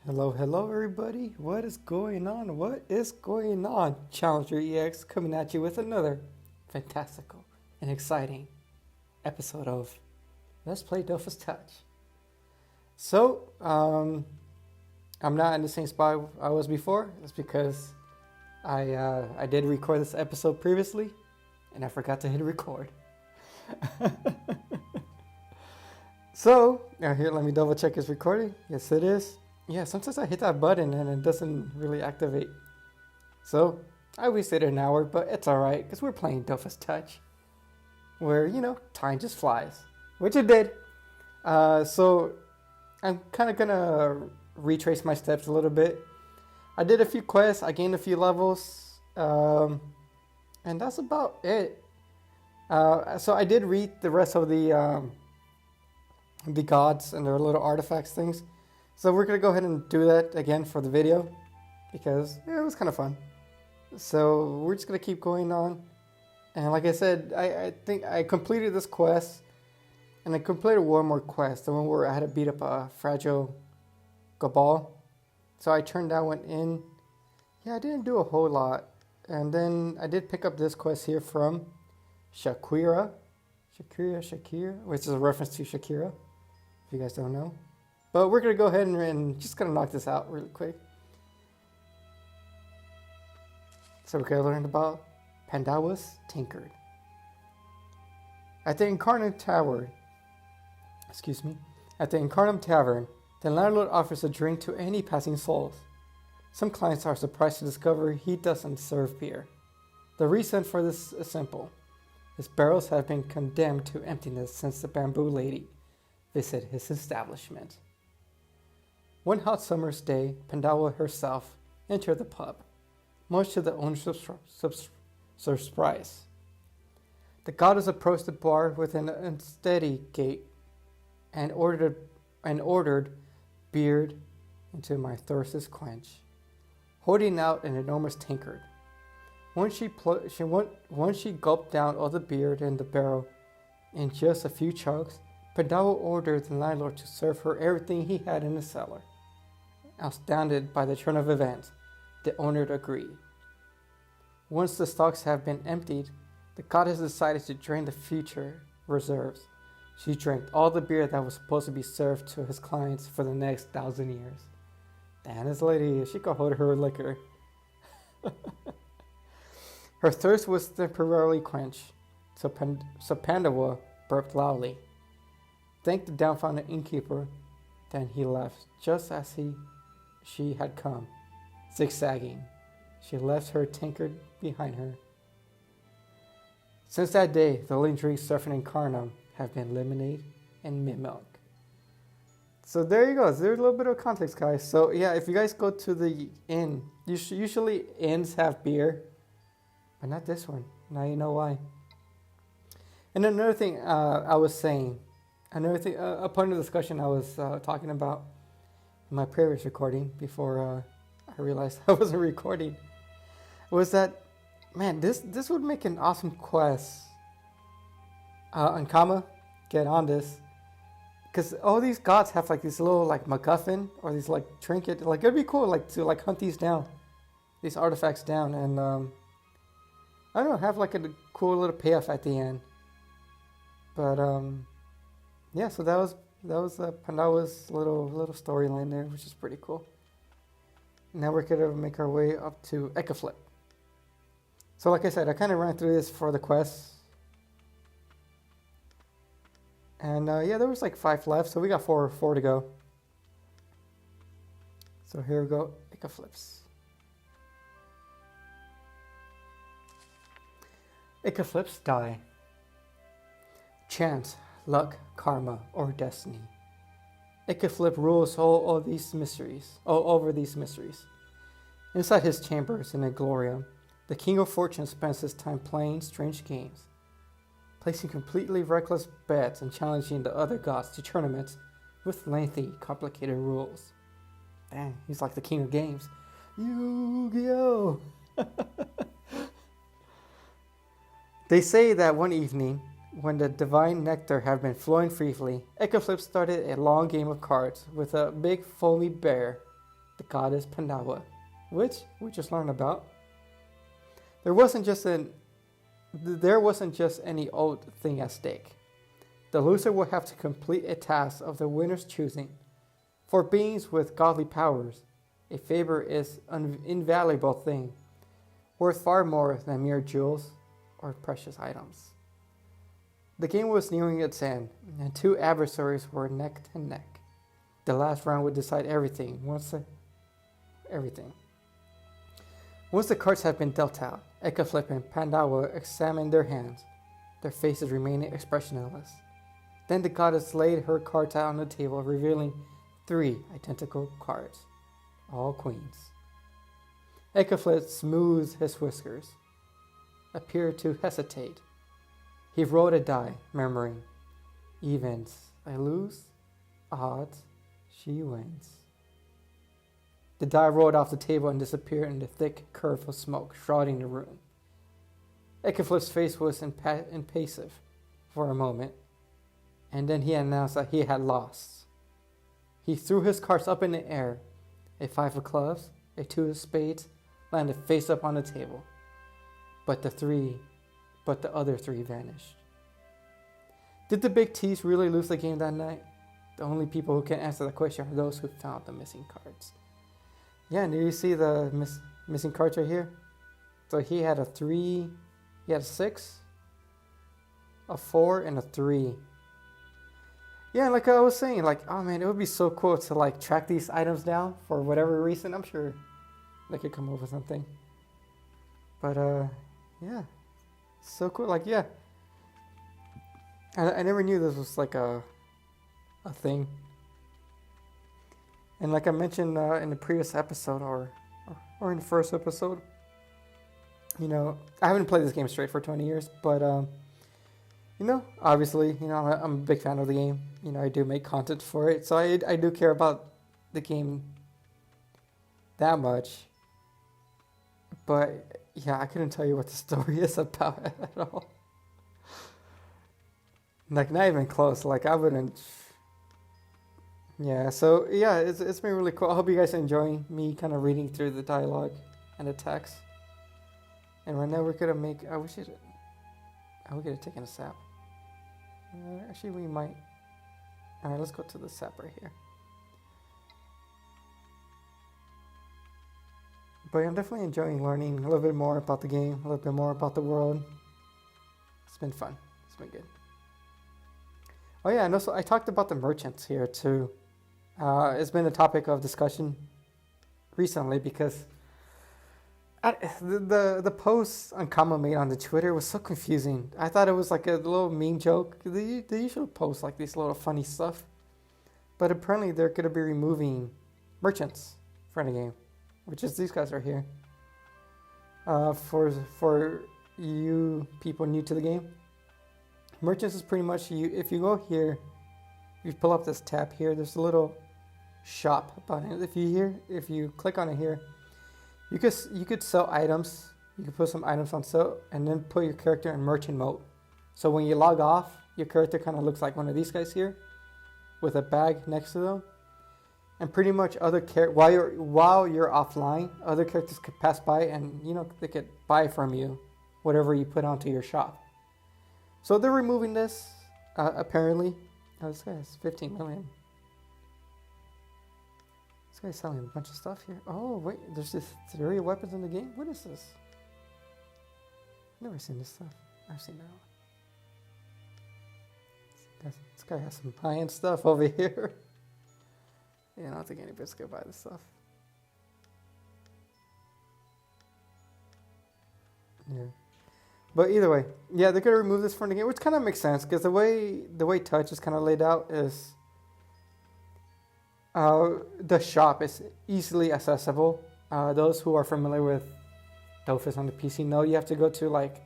Hello, hello, everybody. What is going on? What is going on? Challenger EX coming at you with another fantastical and exciting episode of Let's Play Dofus Touch. So, I'm not in the same spot I was before. It's because I did record this episode previously, and I forgot to hit record. So, here, let me double check it's recording. Yes, it is. Yeah, sometimes I hit that button and it doesn't really activate. So, I wasted an hour, but it's alright, because we're playing Dofus Touch. Where, time just flies. Which it did. So, I'm kind of going to retrace my steps a little bit. I did a few quests, I gained a few levels, and that's about it. So I did read the rest of the gods and their little artifacts things. So we're going to go ahead and do that again for the video, because it was kind of fun. So we're just going to keep going on. And like I said, I think I completed this quest, and I completed one more quest, the one where I had to beat up a fragile Gabal. So I turned that one in. Yeah, I didn't do a whole lot. And then I did pick up this quest here from Shakira, which is a reference to Shakira, if you guys don't know. But we're going to go ahead and just going to knock this out really quick. So we're going to learn about Pandava's Tankard. At the Incarnam Tavern, the landlord offers a drink to any passing souls. Some clients are surprised to discover he doesn't serve beer. The reason for this is simple. His barrels have been condemned to emptiness since the bamboo lady visited his establishment. One hot summer's day, Pandava herself entered the pub, much to the owner's surprise. The goddess approached the bar with an unsteady gait and ordered beard into my thirst's quench, holding out an enormous tankard. Once she gulped down all the beer in the barrel in just a few chugs, Pandava ordered the landlord to serve her everything he had in the cellar. Astounded by the turn of events, the owner agreed. Once the stocks have been emptied, the goddess decided to drain the future reserves. She drank all the beer that was supposed to be served to his clients for the next 1,000 years. Damn, this lady, she could hold her liquor. Her thirst was temporarily quenched, so Pandava burped loudly, thanked the dumbfounded innkeeper, then he left just as she had come, zigzagging. She left her tankard behind her. Since that day, the only drinks served in Incarnam have been lemonade and mint milk. So there you go. There's a little bit of context, guys. So yeah, if you guys go to the inn, usually inns have beer, but not this one. Now you know why. And another thing I was saying, a point of discussion I was talking about in my previous recording before I realized I wasn't recording, was that, man, this would make an awesome quest. Ankama, get on this. Because all these gods have like this little like MacGuffin or these like trinket. Like it'd be cool like to like hunt these down, these artifacts down, and I don't know, have like a cool little payoff at the end. But yeah, so that was Pandava's little storyline there, which is pretty cool. Now we're gonna make our way up to Ekaflip. So like I said, I kind of ran through this for the quest. And yeah, there was like 5 left, so we got four to go. So here we go, Ekaflips. Ekaflips die. Chance, luck, karma, or destiny. Ekaflip rules over these mysteries. Inside his chambers in Aglorium, the King of Fortune spends his time playing strange games, placing completely reckless bets and challenging the other gods to tournaments with lengthy, complicated rules. Dang, he's like the king of games. Yu-Gi-Oh! They say that one evening, when the divine nectar had been flowing freely, Ekaflip started a long game of cards with a big foamy bear the goddess Pandava, which we just learned about. There wasn't just any old thing at stake. The loser would have to complete a task of the winner's choosing. For beings with godly powers, a favor is an invaluable thing, worth far more than mere jewels or precious items. The game was nearing its end, and two adversaries were neck to neck. The last round would decide everything. Once the cards had been dealt out, Ekaflip and Pandava examined their hands, their faces remaining expressionless. Then the goddess laid her cards out on the table, revealing 3 identical cards, all queens. Ekaflip smoothed his whiskers, appeared to hesitate. He rolled a die, murmuring, "Evens, I lose. Odds, she wins." The die rolled off the table and disappeared in the thick curve of smoke shrouding the room. Ekaflip's face was impassive for a moment, and then he announced that he had lost. He threw his cards up in the air. A 5 of clubs, a 2 of spades, landed face up on the table. But the other 3 vanished. Did the Big T's really lose the game that night? The only people who can answer the question are those who found the missing cards. Yeah, and do you see the missing cards right here? So he had a 3, he had a 6, a 4, and a 3. Yeah, like I was saying, like, oh man, it would be so cool to like track these items down for whatever reason. I'm sure they could come up with something. But yeah, so cool. Like, yeah, I never knew this was like a thing. And like I mentioned in the previous episode or in the first episode, you know, I haven't played this game straight for 20 years, but you know, obviously, you know, I'm a big fan of the game. You know, I do make content for it, so I do care about the game that much. But yeah, I couldn't tell you what the story is about at all. Like, not even close. Like, I wouldn't. Yeah, so yeah, it's been really cool. I hope you guys are enjoying me kind of reading through the dialogue and the text. And right now we're gonna make. We could have taken a sap. Actually, we might. All right, let's go to the sap right here. But I'm definitely enjoying learning a little bit more about the game, a little bit more about the world. It's been fun. It's been good. Oh yeah, and also I talked about the merchants here too. It's been a topic of discussion recently because the post Uncommon made on the Twitter was so confusing. I thought it was like a little meme joke. They usually post like these little funny stuff, but apparently they're going to be removing merchants from the game, which is these guys right here. For you people new to the game, merchants is pretty much you. If you go here, you pull up this tab here. There's a little shop button. If you click on it here, you could sell items. You could put some items on sale and then put your character in merchant mode. So when you log off, your character kind of looks like one of these guys here, with a bag next to them. And pretty much while you're offline, other characters could pass by and they could buy from you whatever you put onto your shop. So they're removing this apparently. Oh, this guy has 15 million. This guy's selling a bunch of stuff here. Oh wait, there's this 3 weapons in the game. What is this? I've never seen this stuff. I've seen that one. This guy has some high-end stuff over here. Yeah, I don't think anybody's gonna buy this stuff. Yeah. But either way, yeah, they're gonna remove this from the game, which kind of makes sense because the way Touch is kind of laid out is the shop is easily accessible. Those who are familiar with Dofus on the PC know you have to go to like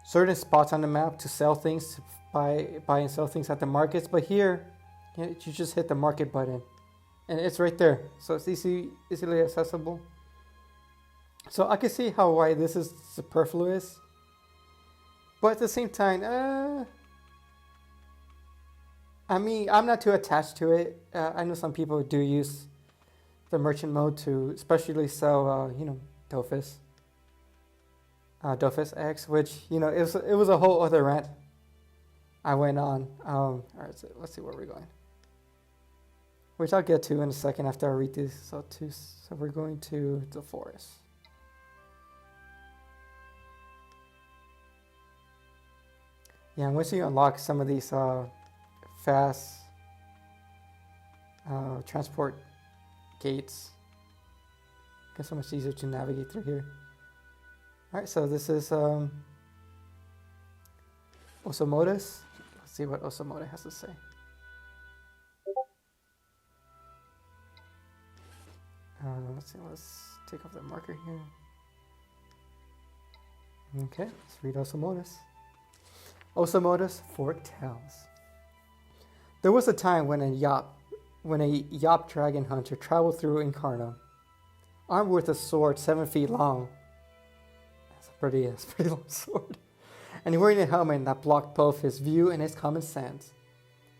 certain spots on the map to sell things, to buy and sell things at the markets. But here, you just hit the market button, and it's right there, so it's easily accessible. So I can see why this is superfluous. But at the same time, I mean, I'm not too attached to it. I know some people do use the merchant mode to especially sell, Dofus. Dofus X, which, it was a whole other rant I went on. Alright, so let's see where we're going. Which I'll get to in a second after I read these. So we're going to the forest. Yeah, once you unlock some of these fast transport gates, it gets so much easier to navigate through here. Alright, so this is Osomoto. Let's see what Osomoto has to say. Let's see, let's take off the marker here. Okay, let's read Osomoto. Osomoto's Forked Tales. There was a time when a Yop dragon hunter traveled through Incarnam, armed with a sword 7 feet long. That's a pretty long sword. And wearing a helmet that blocked both his view and his common sense.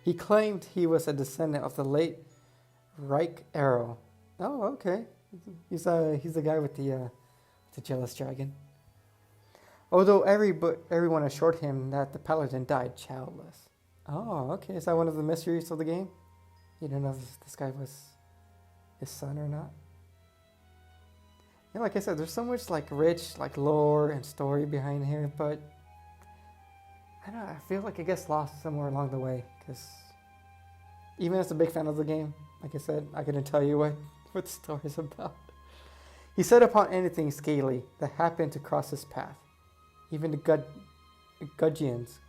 He claimed he was a descendant of the late Reich Arrow. Oh, okay. He's the guy with the jealous dragon. Although everyone assured him that the paladin died childless. Oh, okay. Is that one of the mysteries of the game? You don't know if this guy was his son or not. Yeah, like I said, there's so much rich lore and story behind here, but I don't know. I feel like it gets lost somewhere along the way because even as a big fan of the game, like I said, I couldn't tell you what the story is about. He set upon anything scaly that happened to cross his path. Even the gudgeons,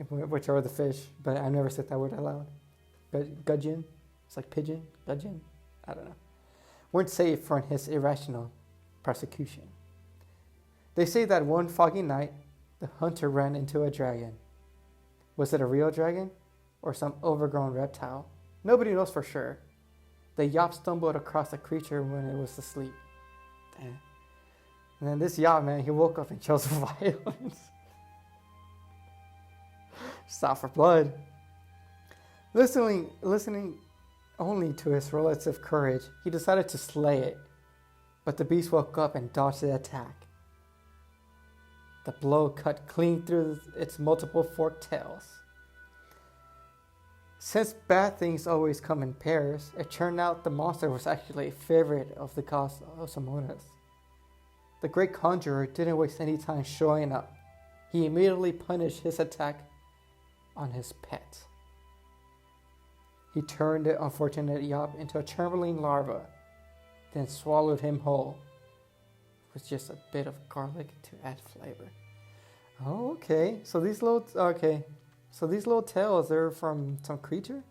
which are the fish, but I never said that word out loud. Gudgeon, it's like pigeon, gudgeon, I don't know, weren't safe from his irrational persecution. They say that one foggy night, the hunter ran into a dragon. Was it a real dragon or some overgrown reptile? Nobody knows for sure. The Yop stumbled across the creature when it was asleep. Damn. And then this Yop, man, he woke up and chose violence. Stop for blood. Listening only to his relative courage, he decided to slay it. But the beast woke up and dodged the attack. The blow cut clean through its multiple forked tails. Since bad things always come in pairs, it turned out the monster was actually a favorite of the gods Osomoto. The great conjurer didn't waste any time showing up. He immediately punished his attack on his pet. He turned the unfortunate Yop into a trembling larva, then swallowed him whole, with just a bit of garlic to add flavor. Oh, okay. So these little tails, they're from some creature?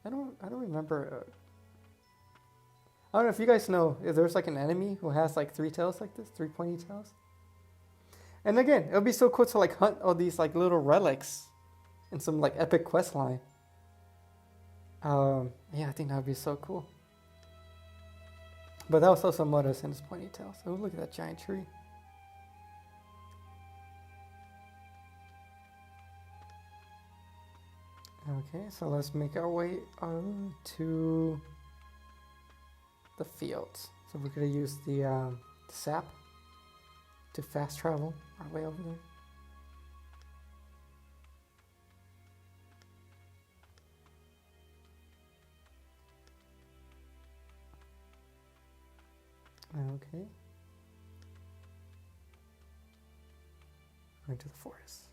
I don't remember. I don't know if you guys know if there's an enemy who has 3 tails like this, 3 pointy tails. And again, it would be so cool to hunt all these little relics in some epic quest line. Yeah, I think that would be so cool. But that was also Osomoto and his pointy tails. Oh, look at that giant tree. Okay, so let's make our way on to the fields. So we're going to use the sap to fast travel our way over there. Okay. Going to the forest.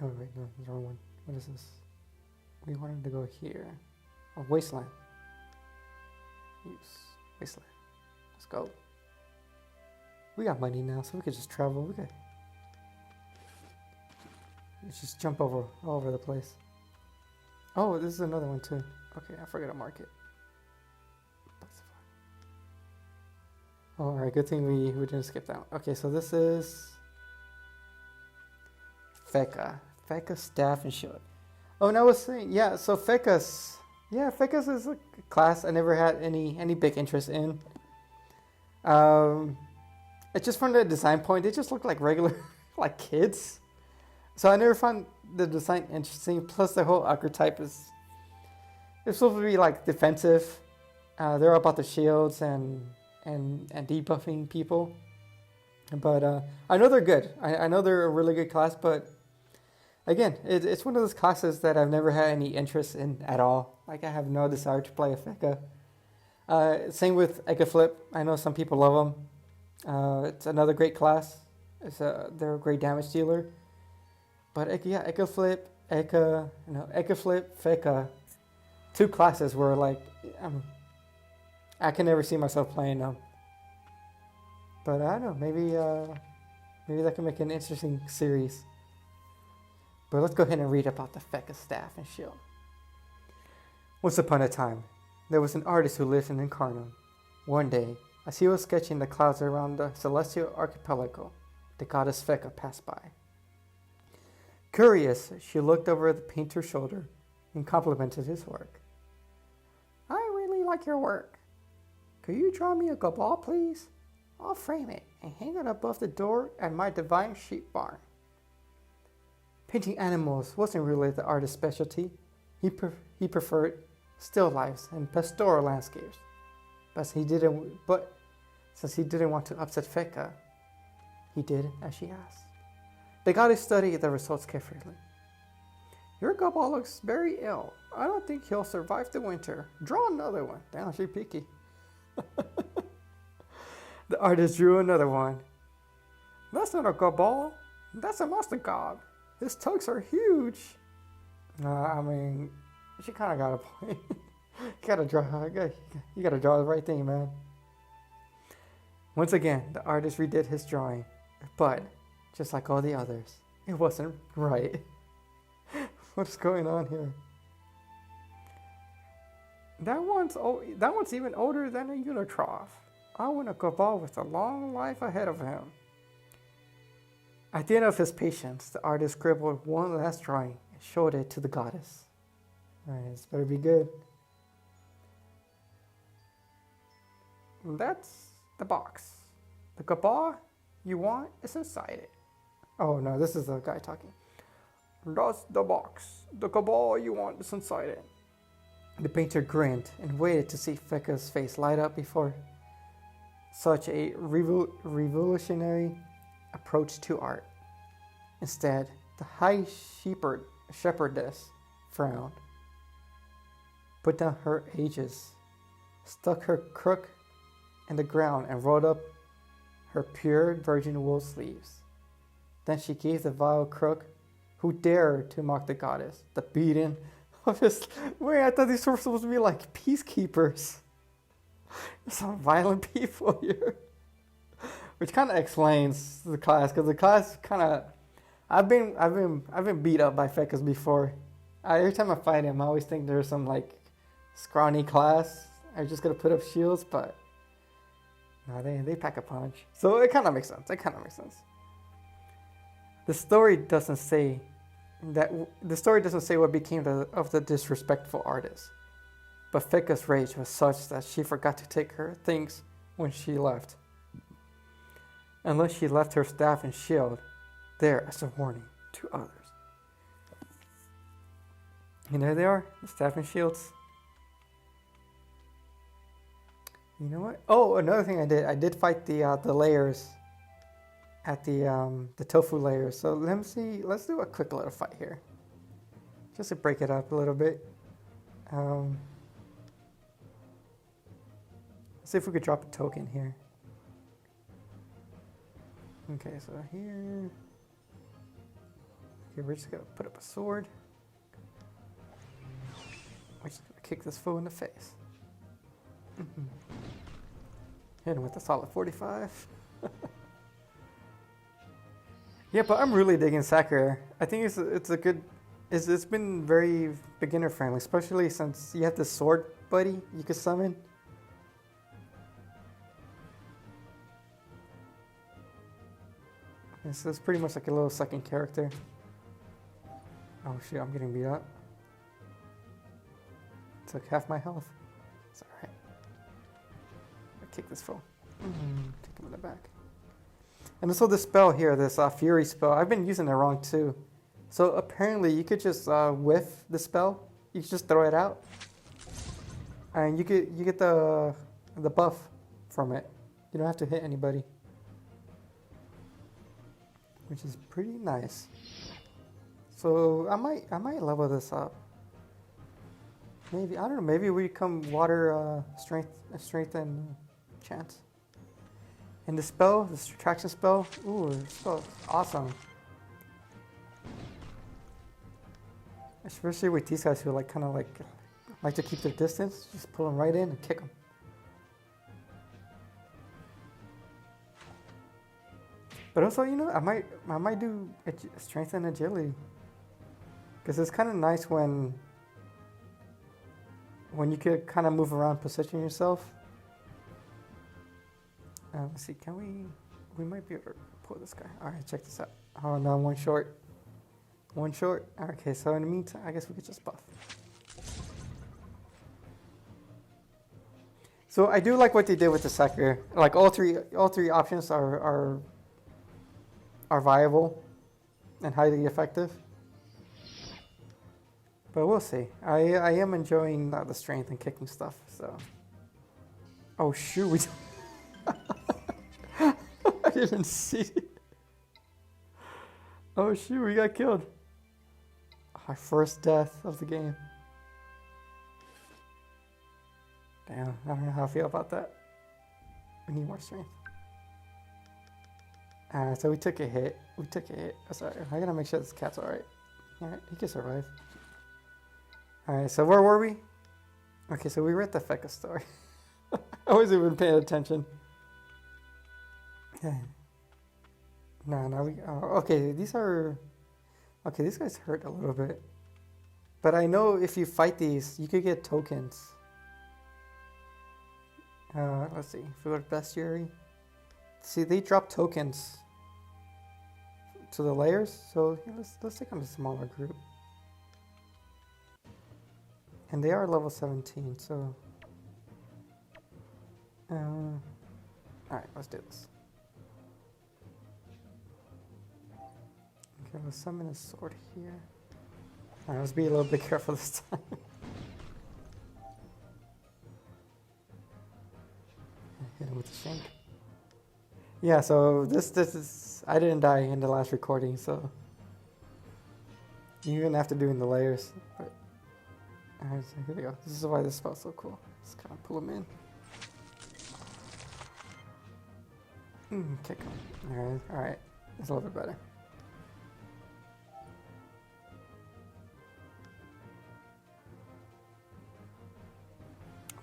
Oh wait, no, the wrong one. What is this? We wanted to go here. Oh, wasteland. Use wasteland. Let's go. We got money now, so we could just travel. Let's just jump all over the place. Oh, this is another one too. Okay, I forgot to mark it. Oh, alright, good thing we didn't skip that one. Okay, so this is Feka. Feka's staff and shield. Oh, and I was saying, yeah, so Feka's is a class I never had any big interest in. It's just from the design point, they just look like regular, kids. So I never found the design interesting. Plus, the whole archetype is it's supposed to be like defensive. They're about the shields and debuffing people. But I know they're good. I know they're a really good class, but again, it's one of those classes that I've never had any interest in at all. Like, I have no desire to play a Feka. Same with Eka Flip. I know some people love them. It's another great class. They're a great damage dealer. But Eka Flip, Eka Flip, Feka, two classes where like I can never see myself playing them. But I don't know, maybe that can make an interesting series. But let's go ahead and read about the Feka staff and shield. Once upon a time, there was an artist who lived in Incarnam. One day, as he was sketching the clouds around the celestial archipelago, the goddess Feka passed by. Curious, she looked over the painter's shoulder and complimented his work. I really like your work. Could you draw me a cabal, please? I'll frame it and hang it above the door at my divine sheep barn. Painting animals wasn't really the artist's specialty. He preferred still lifes and pastoral landscapes. But since he didn't want to upset Feka, he did as she asked. The goddess studied the results carefully. Your cabal looks very ill. I don't think he'll survive the winter. Draw another one. Damn, she's picky. The artist drew another one. That's not a cabal. That's a monster god. His tugs are huge. I mean, she kind of got a point. You gotta draw the right thing, man. Once again, the artist redid his drawing, but just like all the others, it wasn't right. What's going on here? That one's even older than a Unitron. I want a cabal with a long life ahead of him. At the end of his patience, the artist scribbled one last drawing and showed it to the goddess. Alright, this better be good. That's the box. The cabal you want is inside it. Oh no, this is the guy talking. That's the box. The cabal you want is inside it. The painter grinned and waited to see Feka's face light up before such a revolutionary approach to art. Instead, the high shepherdess frowned, put down her aegis, stuck her crook in the ground, and rolled up her pure virgin wool sleeves. Then she gave the vile crook, who dared to mock the goddess, the beating of his... Wait, I thought these were supposed to be like peacekeepers. Some violent people here. Which kind of explains the class, because the class kind of... I've been beat up by Fekas before. Every time I fight him, I always think there's some like scrawny class. I'm just gonna put up shields, but no, they pack a punch. So it kind of makes sense. The story doesn't say what became of the disrespectful artist. But Feka's rage was such that she forgot to take her things when she left. Unless she left her staff and shield there as a warning to others. And there they are, the staff and shields. You know what? Oh, another thing I did fight the layers at the tofu layers. So let's do a quick little fight here. Just to break it up a little bit. Let's see if we could drop a token here. Okay, so here. Okay, we're just gonna put up a sword. We're just gonna kick this fool in the face. Hit him with a solid 45. Yeah, but I'm really digging Sakura. I think it's a good. It's been very beginner friendly, especially since you have this sword buddy you can summon. And so it's pretty much like a little second character. Oh shit, I'm getting beat up. Took half my health. It's alright. I'll kick this fool. Take him in the back. And also this spell here, this Fury spell, I've been using it wrong too. So apparently you could just whiff the spell. You could just throw it out, and you get the buff from it. You don't have to hit anybody, which is pretty nice. So I might level this up. Maybe, I don't know. Maybe we become water strength and chance. And the spell, the subtraction spell. Ooh, this spell is awesome. Especially with these guys who like kind of like to keep their distance. Just pull them right in and kick them. But also, you know, I might do strength and agility, because it's kind of nice when you could kind of move around, position yourself. Let's see, we might be able to pull this guy. All right, check this out. Oh no, one short. Okay, so in the meantime, I guess we could just buff. So I do like what they did with the Secker. Like all three options are viable and highly effective. But we'll see. I am enjoying the strength and kicking stuff. So, oh shoot, I didn't see it. Oh shoot, we got killed. Our first death of the game. Damn, I don't know how I feel about that. We need more strength. So we took a hit. Oh, sorry, I gotta make sure this cat's alright. Alright, he can survive. Alright, so where were we? Okay, so we were at the Feka store. I wasn't even paying attention. Yeah. No, okay, these guys hurt a little bit. But I know if you fight these, you could get tokens. Let's see, if we go to bestiary. See, they drop tokens to the layers, so yeah, let's take on a smaller group. And they are level 17, so... Alright, let's do this. Okay, let's summon a sword here. Alright, let's be a little bit careful this time. Hit him with the shank. Yeah, so this is... I didn't die in the last recording, so... You even have to do in the layers. But, alright, so here we go. This is why this spell's so cool. Just kind of pull him in. Kick him. Alright. It's a little bit better.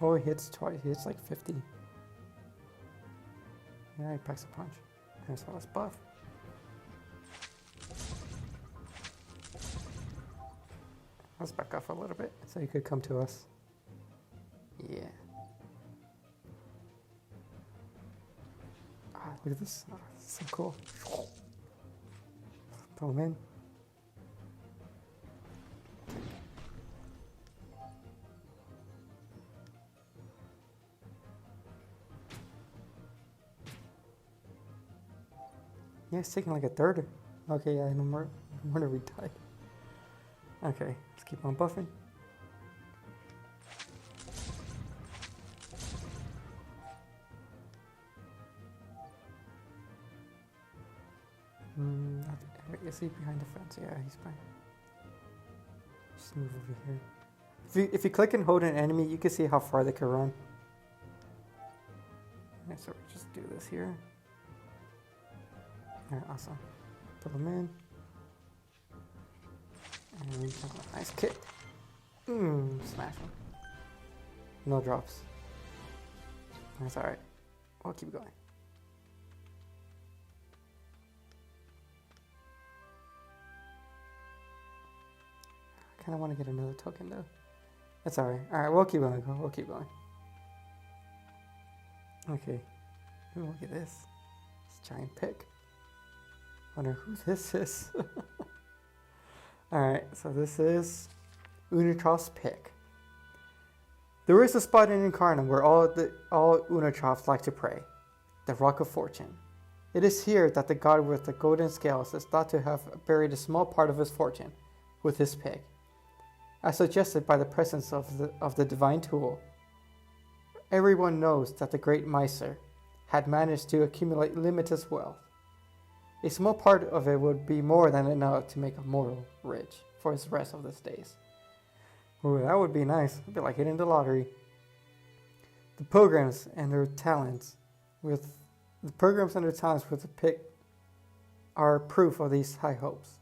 Oh, he hits twice. He hits like 50. Yeah, he packs a punch. And so let's buff. Let's back off a little bit so he could come to us. Yeah. Ah, look at this. Oh, this is so cool. Pull him in. Yeah, it's taking like a third. Okay, yeah, no wonder we died. Okay, let's keep on buffing. Is he behind the fence? Yeah, he's fine. Just move over here. If you click and hold an enemy, you can see how far they can run. Yeah, so we just do this here. Alright, awesome. Put them in. And nice kick. Smash him. No drops. That's alright. We'll keep going. I kind of want to get another token though. That's alright. Alright, we'll keep going. We'll keep going. Okay. Ooh, look at this. This giant pick. Wonder who this is. Alright, so this is Unitron's pick. There is a spot in Incarnam where all Unitrons like to pray. The Rock of Fortune. It is here that the god with the golden scales is thought to have buried a small part of his fortune with his pig, as suggested by the presence of the divine tool. Everyone knows that the great Miser had managed to accumulate limitless wealth. A small part of it would be more than enough to make a mortal rich for his rest of his days. Ooh, that would be nice. It'd be like hitting the lottery. The pilgrims and their talents with the pig are proof of these high hopes.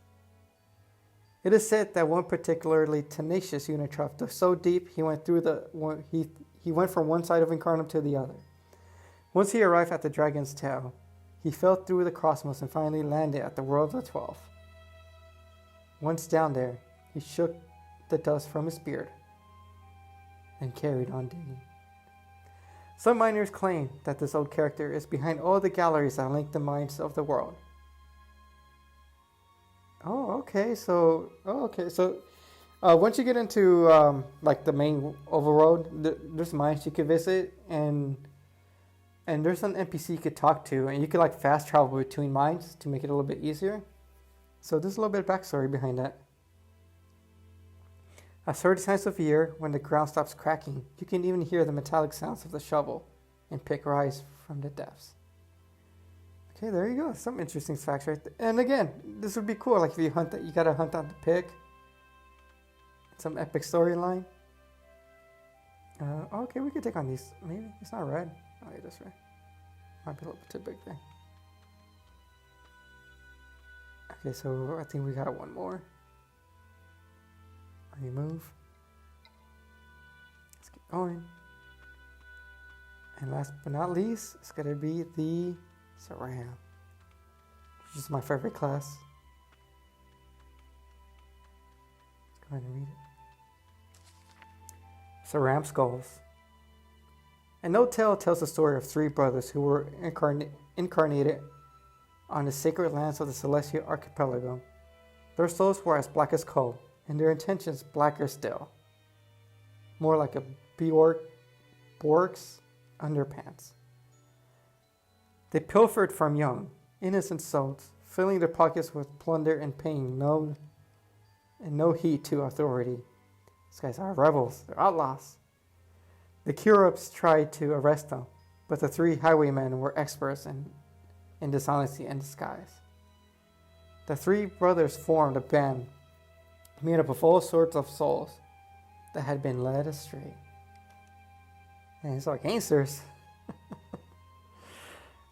It is said that one particularly tenacious Unitron dug so deep he went from one side of Incarnam to the other. Once he arrived at the dragon's tail, he fell through the cosmos and finally landed at the world of the 12. Once down there, he shook the dust from his beard and carried on digging. Some miners claim that this old character is behind all the galleries that link the minds of the world. Once you get into like the main overworld, there's mines you could visit, and there's an NPC you could talk to, and you could like fast travel between mines to make it a little bit easier. So there's a little bit of backstory behind that. At certain times of year, when the ground stops cracking, you can even hear the metallic sounds of the shovel and pick rise from the depths. Okay, there you go. Some interesting facts right there. And again, this would be cool. Like if you hunt that, you gotta hunt out the pick. Some epic storyline. Okay, we could take on these. Maybe it's not red. Oh, yeah, that's red. Might be a little bit too big there. Okay, so I think we got one more. Remove. Let's keep going. And last but not least, it's gonna be the Sram, which is my favorite class. Let's go ahead and read it. Sram Skulls. An old tale tells the story of three brothers who were incarnated on the sacred lands of the Celestial Archipelago. Their souls were as black as coal, and their intentions blacker still. More like a Borg's underpants. They pilfered from young, innocent souls, filling their pockets with plunder and paying no heed to authority. These guys are rebels, they're outlaws. The Kurubs tried to arrest them, but the three highwaymen were experts in dishonesty and disguise. The three brothers formed a band made up of all sorts of souls that had been led astray. And it's like gangsters.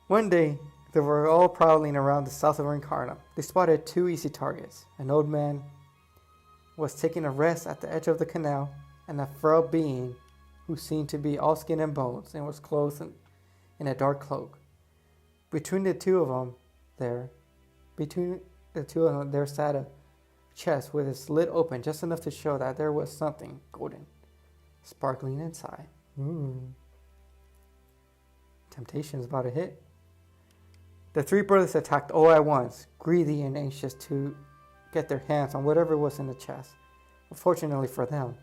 One day, they were all prowling around the south of Incarnam. They spotted two easy targets. An old man was taking a rest at the edge of the canal, and a frail being who seemed to be all skin and bones and was clothed in a dark cloak. Between the two of them there sat a chest with its lid open just enough to show that there was something golden sparkling inside. Temptation is about to hit. The three brothers attacked all at once, greedy and anxious to get their hands on whatever was in the chest. Unfortunately for them,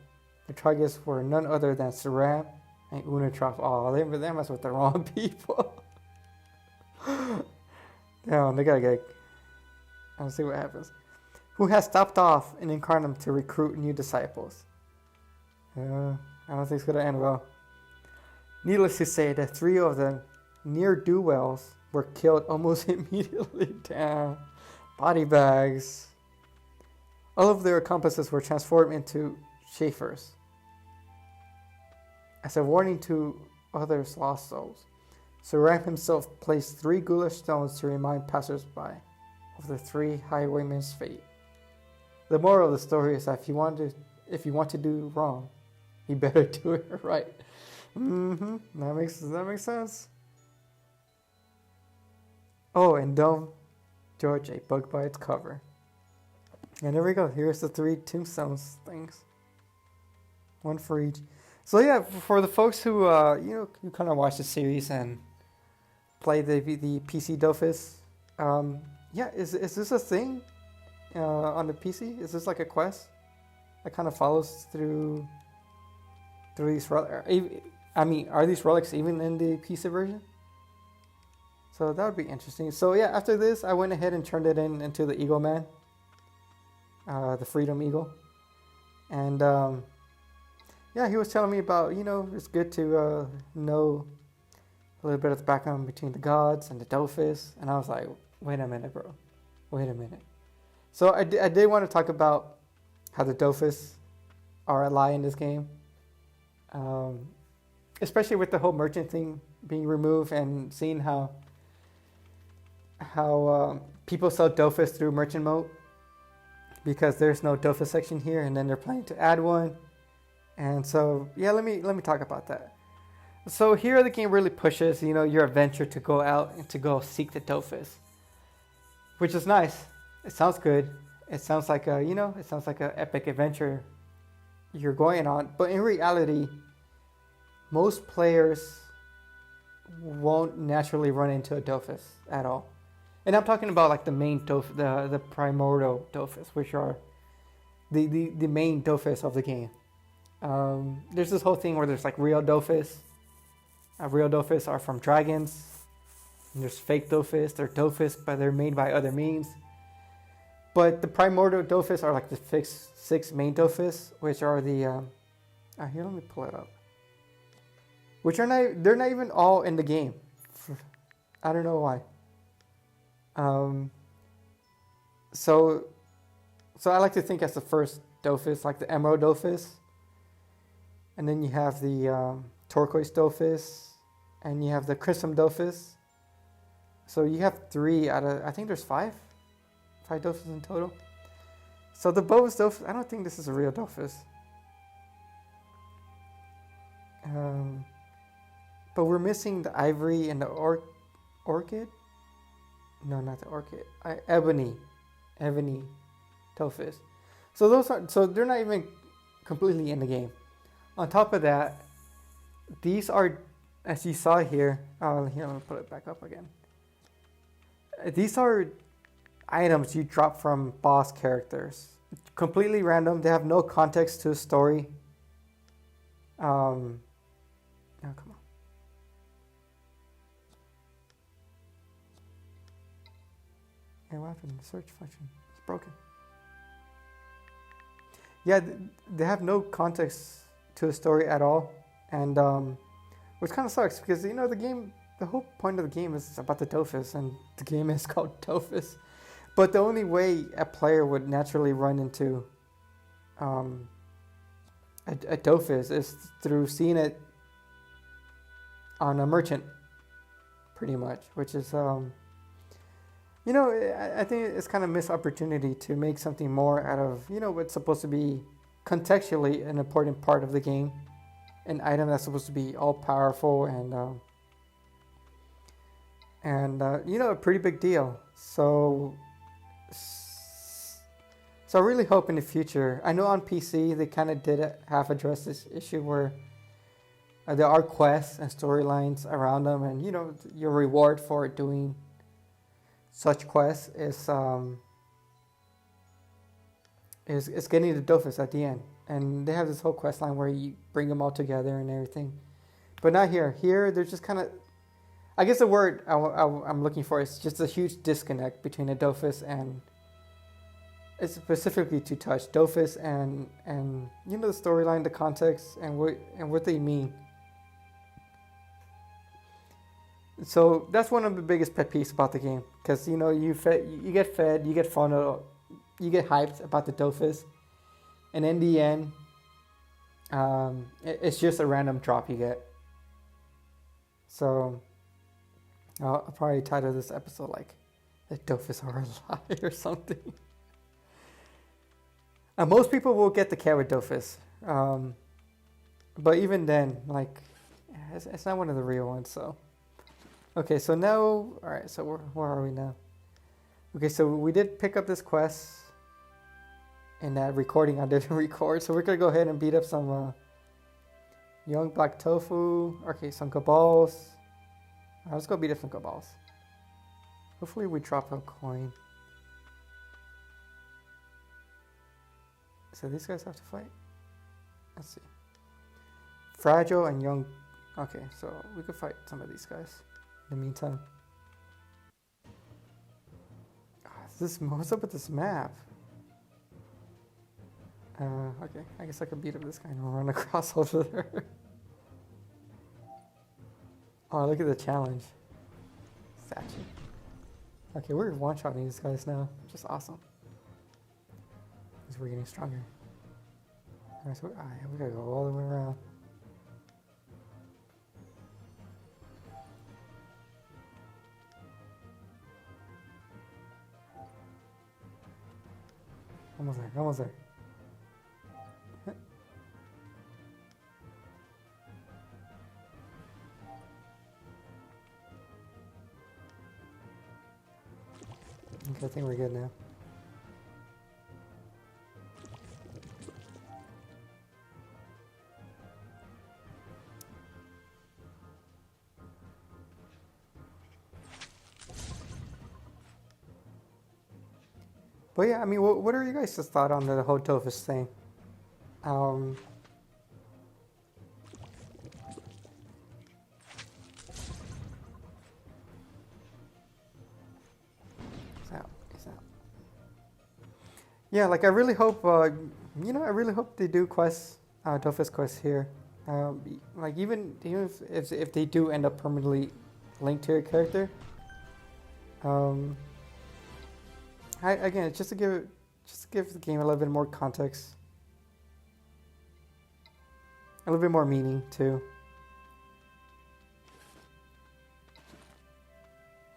the targets were none other than Sram and Unitron. Oh, they messed with the wrong people. Damn, they gotta get. Let's see what happens. Who has stopped off in Incarnam to recruit new disciples. I don't think it's gonna end well. Needless to say, the three of the ne'er-do-wells were killed almost immediately. Damn. Body bags. All of their accomplices were transformed into Schaefers. As a warning to others' lost souls, Sram himself placed 3 ghoulish stones to remind passers-by of the 3 highwaymen's fate. The moral of the story is that if you want to do wrong, you better do it right. That makes sense. Oh, and don't judge a book by its cover. And there we go. Here's the 3 tombstones things. One for each. So yeah, for the folks who who kind of watch the series and play the PC Dofus, is this a thing on the PC? Is this like a quest that kind of follows through these relics? I mean, are these relics even in the PC version? So that would be interesting. So yeah, after this, I went ahead and turned it into the Eagle Man, the Freedom Eagle, and yeah, he was telling me about, it's good to know a little bit of the background between the gods and the Dofus, and I was like, wait a minute, bro, wait a minute. So I did want to talk about how the Dofus are a lie in this game, especially with the whole merchant thing being removed and seeing how people sell Dofus through merchant mode, because there's no Dofus section here, and then they're planning to add one. And so yeah, let me talk about that. So here the game really pushes, your adventure to go out and to go seek the Dofus, which is nice. It sounds good. It sounds like it sounds like an epic adventure you're going on. But in reality, most players won't naturally run into a Dofus at all. And I'm talking about like the main the primordial Dofus, which are the main Dofus of the game. There's this whole thing where there's like real Dofus. Real Dofus are from dragons. And there's fake Dofus. They're Dofus, but they're made by other means. But the primordial Dofus are like the six main Dofus, which are the here, let me pull it up. Which they're not even all in the game. I don't know why. So I like to think as the first Dofus, like the Emerald Dofus, and then you have the Turquoise Dofus, and you have the Crimson Dofus. So you have 3 out of, I think there's 5 Dofus in total. So the Bovis Dofus, I don't think this is a real Dofus. But we're missing the Ivory and the Orchid. No, not the Orchid. Ebony Dofus. So they're not even completely in the game. On top of that, these are, as you saw here, here, let me put it back up again. These are items you drop from boss characters. Completely random. They have no context to the story. Oh, come on. Hey, what happened? The search function is broken. Yeah, they have no context to the story at all, and which kind of sucks, because the whole point of the game is about the Dofus, and the game is called Dofus. But the only way a player would naturally run into a Dofus is through seeing it on a merchant, pretty much, which is I think it's kind of missed opportunity to make something more out of, what's supposed to be contextually an important part of the game. An item that's supposed to be all powerful and a pretty big deal. So I really hope in the future, I know on PC they kind of did half address this issue where there are quests and storylines around them, and your reward for doing such quests is getting the Dofus at the end, and they have this whole quest line where you bring them all together and everything. But not here. Here they're just kind of, I guess the word I'm looking for is just a huge disconnect between a Dofus and, it's specifically to touch Dofus and the storyline, the context, and what they mean. So that's one of the biggest pet peeves about the game, because you get fed, you get funneled, you get hyped about the Dofus, and in the end, it's just a random drop you get. So I'll probably title this episode like "The Dofus Are a Lie" or something. Most people will get the carrot Dofus, but even then, it's not one of the real ones. So. Okay, so now, alright, so where are we now? Okay, so we did pick up this quest in that recording I didn't record, so we're going to go ahead and beat up some young black tofu, okay, some cabals. Let's go beat up some cabals. Hopefully we drop a coin. So these guys have to fight? Let's see. Fragile and young, okay, so we could fight some of these guys. In the meantime, What's up with this map? Okay, I guess I could beat up this guy and run across over there. Oh, look at the challenge. Statue. Okay, we're one-shotting these guys now, which is awesome. Because we're getting stronger. Alright, so we gotta go all the way around. Almost there, almost there. Okay, I think we're good now. But yeah, I mean, what are you guys' thought on the whole Dofus thing? Yeah, like I really hope, you know, I really hope they do quests, Dofus quests here. Like even if they do end up permanently linked to your character. Again, it's just to give the game a little bit more context, a little bit more meaning too.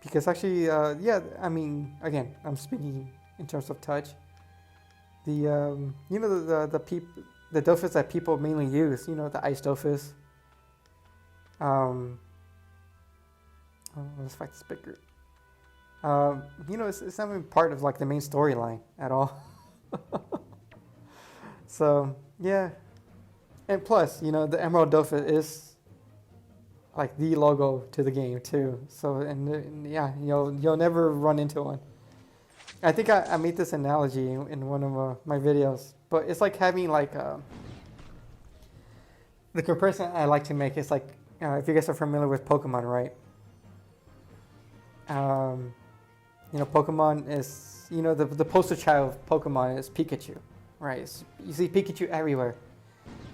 Because actually, yeah, I mean, again, I'm speaking in terms of touch. The you know the Dofus that people mainly use, you know, the ice Dofus. Oh, let's fight this big group. You know, it's not even part of like the main storyline at all. So yeah, and plus, you know, the Emerald Dofus is like the logo to the game too. So and yeah, you'll never run into one. I think I made this analogy in one of my videos, but it's like having like the comparison I like to make is like if you guys are familiar with Pokemon, right? You know, Pokemon is, you know, the poster child of Pokemon is Pikachu, right? You see Pikachu everywhere.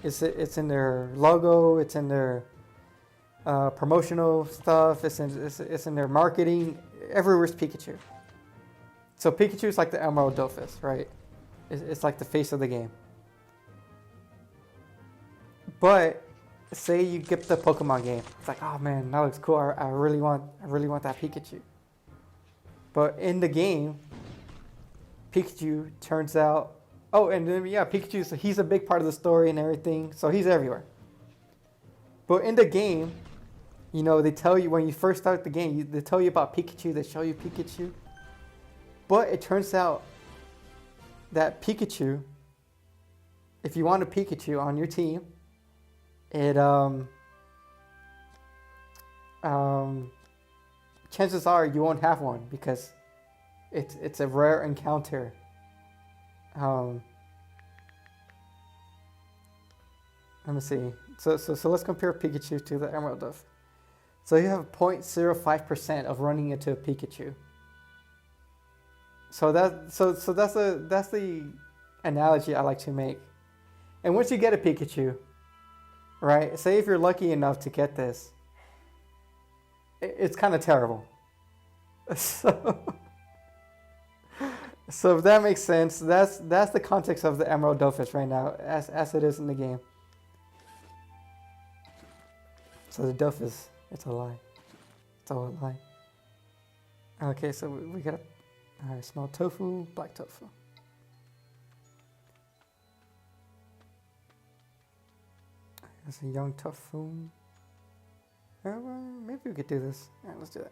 It's in their logo, it's in their promotional stuff, it's in their marketing. Everywhere's Pikachu. So Pikachu is like the Emerald Dofus, right? It's like the face of the game. But say you get the Pokemon game, it's like, oh man, that looks cool. I really want that Pikachu. But in the game, Pikachu turns out, oh, and then yeah, Pikachu, so he's a big part of the story and everything, so he's everywhere. But in the game, you know, they tell you when you first start the game, they tell you about Pikachu, they show you Pikachu. But it turns out that Pikachu, if you want a Pikachu on your team, it chances are you won't have one because it's a rare encounter. Let me see. So let's compare Pikachu to the Emerald Dofus. So you have 0.05% of running into a Pikachu. So that's the analogy I like to make. And once you get a Pikachu, right? Say if you're lucky enough to get this, it's kind of terrible. So if that makes sense, that's the context of the Emerald Dofus right now, as it is in the game. So the Dofus, it's a lie. It's all a lie. Okay, so we got a small tofu, black tofu. That's a young tofu. Maybe we could do this. Alright, let's do that.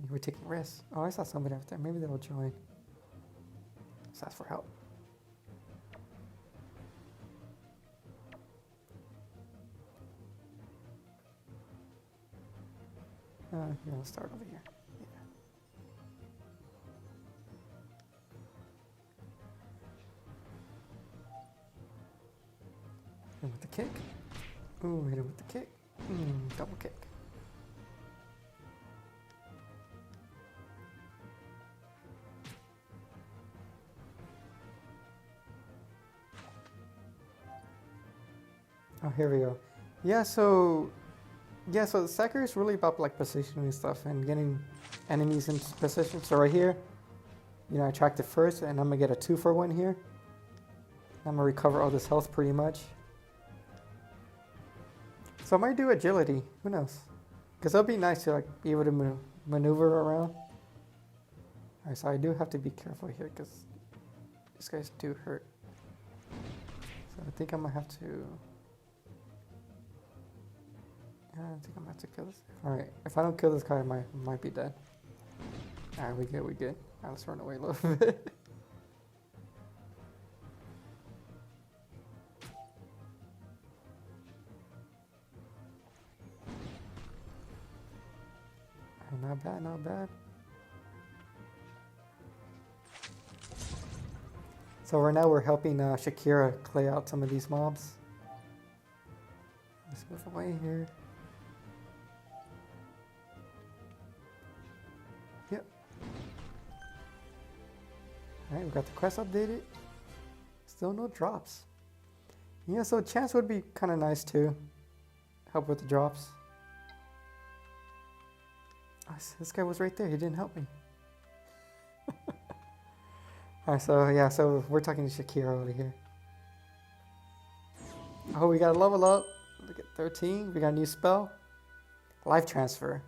We're taking risks. Oh, I saw somebody out there. Maybe they'll join. Let's ask for help. Here, let's start over here. Hit him with the kick. Ooh, hit him with the kick. Double kick. Oh, here we go. Yeah, so the Sakura is really about like positioning stuff and getting enemies in position. So right here, you know, I tracked it first, and I'm gonna get a 2-for-1 here. I'm gonna recover all this health pretty much. So I might do agility. Who knows? Because it'll be nice to like be able to maneuver around. Alright, so I do have to be careful here because these guys do hurt. So I think I'm gonna have to. Yeah, I think I'm gonna have to kill this. Alright, if I don't kill this guy, I might be dead. Alright, we good. Alright, let's run away a little bit. Not bad. So right now we're helping Shakira clear out some of these mobs. Let's move away here. Yep. Alright, we got the quest updated. Still no drops. Yeah, so chance would be kind of nice too. Help with the drops. This guy was right there. He didn't help me. Alright, so yeah, so we're talking to Shakira over here. Oh, we got a level up. Look at 13. We got a new spell. Life transfer.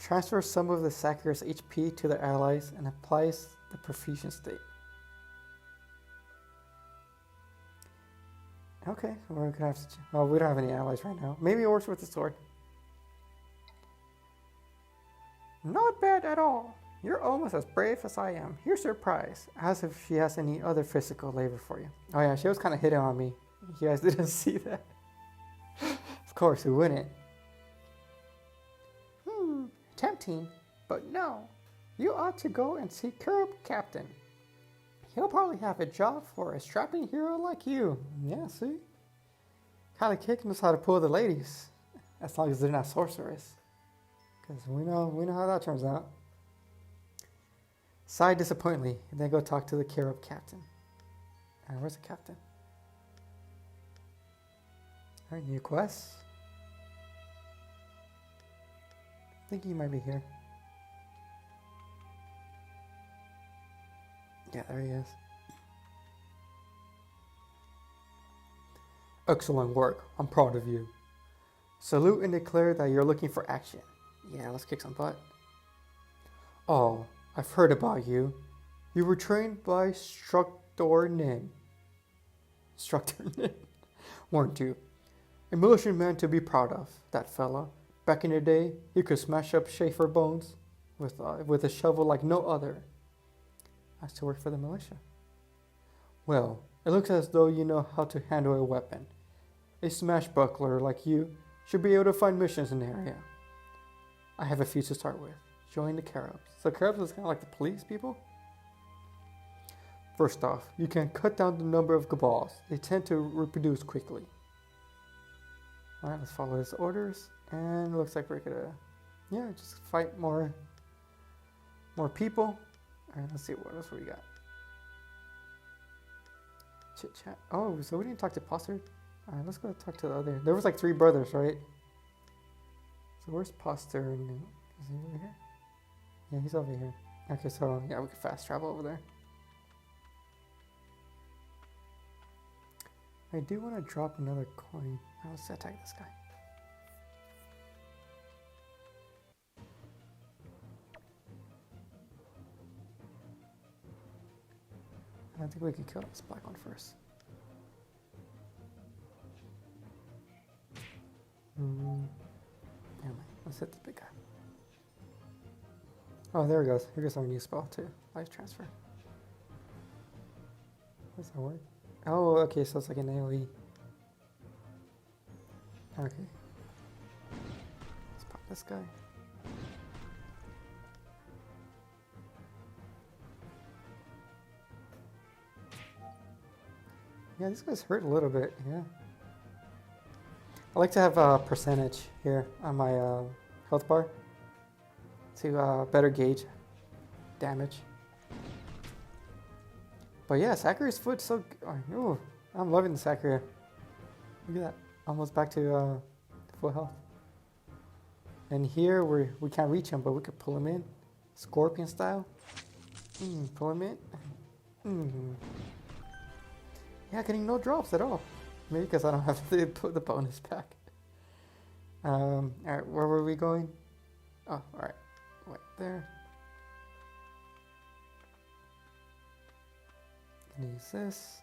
Transfer some of the Sakura's HP to their allies and applies the perfusion state. Okay, so we're gonna have to. Well, we don't have any allies right now. Maybe it works with the sword. Not bad at all. You're almost as brave as I am. Here's your prize. As if she has any other physical labor for you. Oh yeah, she was kind of hitting on me. You guys didn't see that. Of course, who wouldn't? Tempting, but no. You ought to go and see Curb Captain. He'll probably have a job for a strapping hero like you. Yeah, see? Kali Kick knows how to pull the ladies. As long as they're not sorcerers. Because we know how that turns out. Sigh disappointingly, and then go talk to the Curb Captain. Where's the captain? Alright, new quest. I think he might be here. Yeah, there he is. Excellent work. I'm proud of you. Salute and declare that you're looking for action. Yeah, let's kick some butt. Oh, I've heard about you. You were trained by Instructor Nin. Weren't you? A militia man to be proud of, that fella. Back in the day, he could smash up Schaefer bones with a shovel like no other. I used to work for the militia. Well, it looks as though you know how to handle a weapon. A smashbuckler like you should be able to find missions in the area. I have a few to start with. Join the Caribs. So Caribs is kind of like the police people? First off, you can cut down the number of cabals. They tend to reproduce quickly. Alright, let's follow his orders. And it looks like we're gonna, just fight more people. Alright, let's see what else we got. Chit chat. Oh, so we didn't talk to Poster. Alright, let's go talk to the other. There was like 3 brothers, right? So where's Poster? Is he over here? Yeah, he's over here. Okay, so yeah, we can fast travel over there. I do want to drop another coin. Let's attack this guy. I think we can kill this black one first. Never mind. Let's hit the big guy. Oh, there it goes. Here goes our new spell too. Life transfer. Does that work? Oh, okay. So it's like an AoE. Okay. Let's pop this guy. Yeah, these guys hurt a little bit, yeah. I like to have a percentage here on my health bar to better gauge damage. But yeah, Sakura's foot's so... Oh, I'm loving the Sakura. Look at that. Almost back to full health. And here we can't reach him, but we could pull him in. Scorpion style. Pull him in. Yeah, getting no drops at all. Maybe because I don't have to put the bonus back. Alright, where were we going? Oh, alright. Right there. Gonna use this.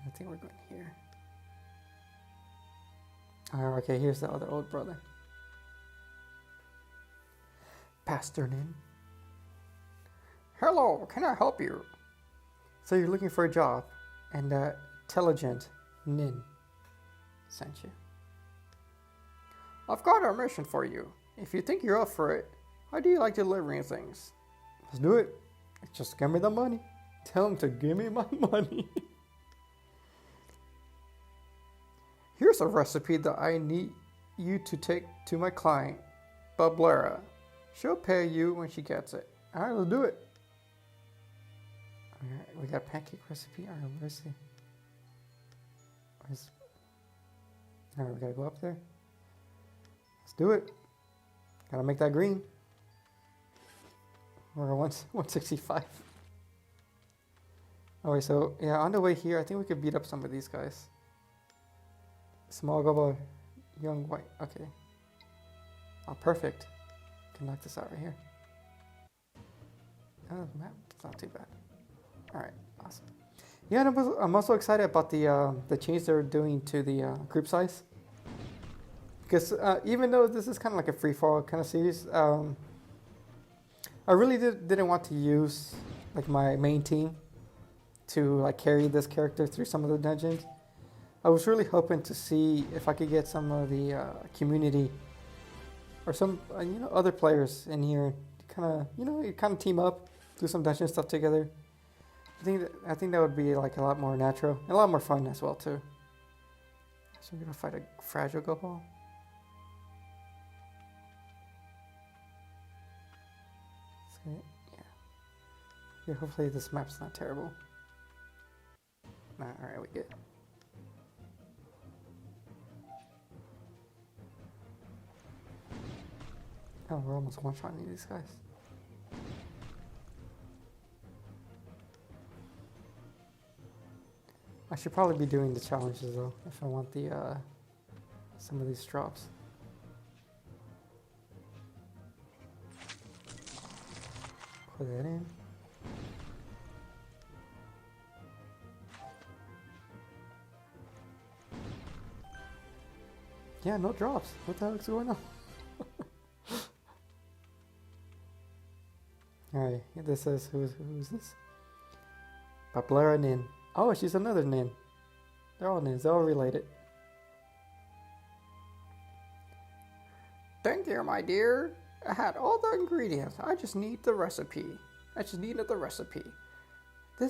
And I think we're going here. Alright, okay, here's the other old brother. Pastor Nin. Hello, can I help you? So you're looking for a job, and intelligent Nin sent you. I've got a mission for you. If you think you're up for it, how do you like delivering things? Let's do it. Just give me the money. Tell him to give me my money. Here's a recipe that I need you to take to my client, Bablera. She'll pay you when she gets it. Alright, let's do it. Alright, we got a pancake recipe. Alright, where's he? Alright, we gotta go up there. Let's do it. Gotta make that green. We're at 165. Alright, so yeah, on the way here, I think we could beat up some of these guys. Small gobo, young white. Okay. Oh, perfect. Can knock this out right here. Oh, map. It's not too bad. Alright, awesome. Yeah, and I'm also excited about the change they're doing to the group size. Because even though this is kind of like a free-for-all kind of series, I really didn't want to use like my main team to like carry this character through some of the dungeons. I was really hoping to see if I could get some of the community or some other players in here to kind of team up, do some dungeon stuff together. I think that would be like a lot more natural and a lot more fun as well too. So we're gonna fight a fragile gobo. Yeah, hopefully this map's not terrible. Nah, alright, we good. Oh, we're almost one-shotting these guys. I should probably be doing the challenges though, if I want the some of these drops. Put that in. Yeah, no drops. What the heck's going on? Alright, this says who's this? Bablera Nin. Oh, she's another Nin. They're all Nins, they're all related. Thank you, my dear. I had all the ingredients. I just need the recipe. This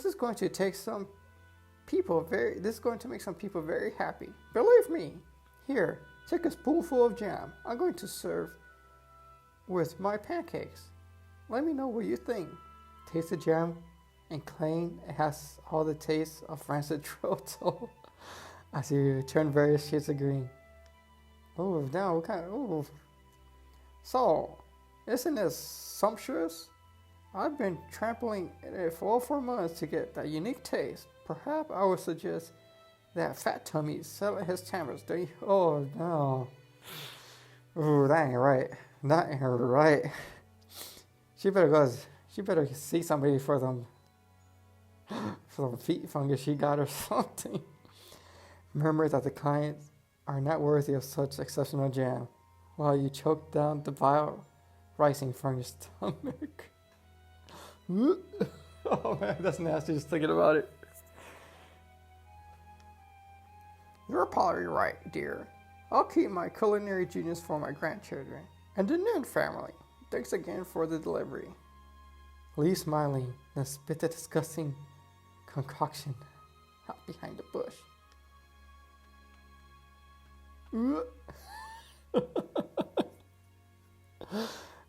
is going to take some people this is going to make some people very happy. Believe me. Here, take a spoonful of jam. I'm going to serve with my pancakes. Let me know what you think. Taste the jam and claim it has all the taste of rancid troto as you turn various shades of green. Oh, now what kind of, oh. So, isn't this sumptuous? I've been trampling it for all 4 months to get that unique taste. Perhaps I would suggest that fat tummy sell at his taverns. Oh no. Ooh, that ain't right. That ain't right. She better see somebody for them feet fungus she got or something. Murmur that the clients are not worthy of such exceptional jam, while you choke down the bile rising from your stomach. Oh man, that's nasty just thinking about it. You're probably right, dear. I'll keep my culinary genius for my grandchildren and the Nin family. Thanks again for the delivery. Leave smiling, then spit the disgusting concoction out behind the bush.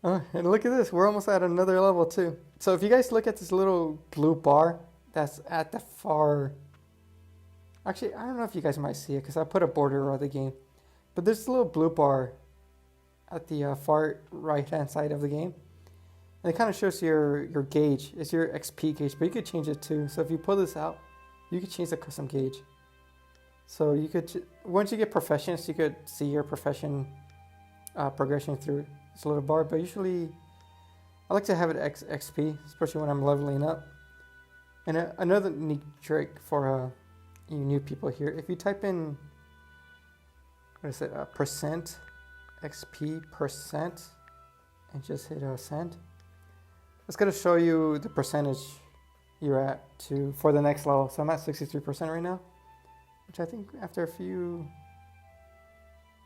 And look at this, we're almost at another level too. So if you guys look at this little blue bar that's at the far Actually, I don't know if you guys might see it because I put a border around the game. But there's a little blue bar at the far right-hand side of the game. And it kind of shows your gauge. It's your XP gauge, but you could change it too. So if you pull this out, you could change the custom gauge. So you could, once you get proficiency, you could see your profession progression through this little bar. But usually, I like to have it XP, especially when I'm leveling up. And another neat trick for you new people here, if you type in, what is it, percent XP percent, and just hit send, it's going to show you the percentage you're at for the next level. So I'm at 63% right now, which I think after a few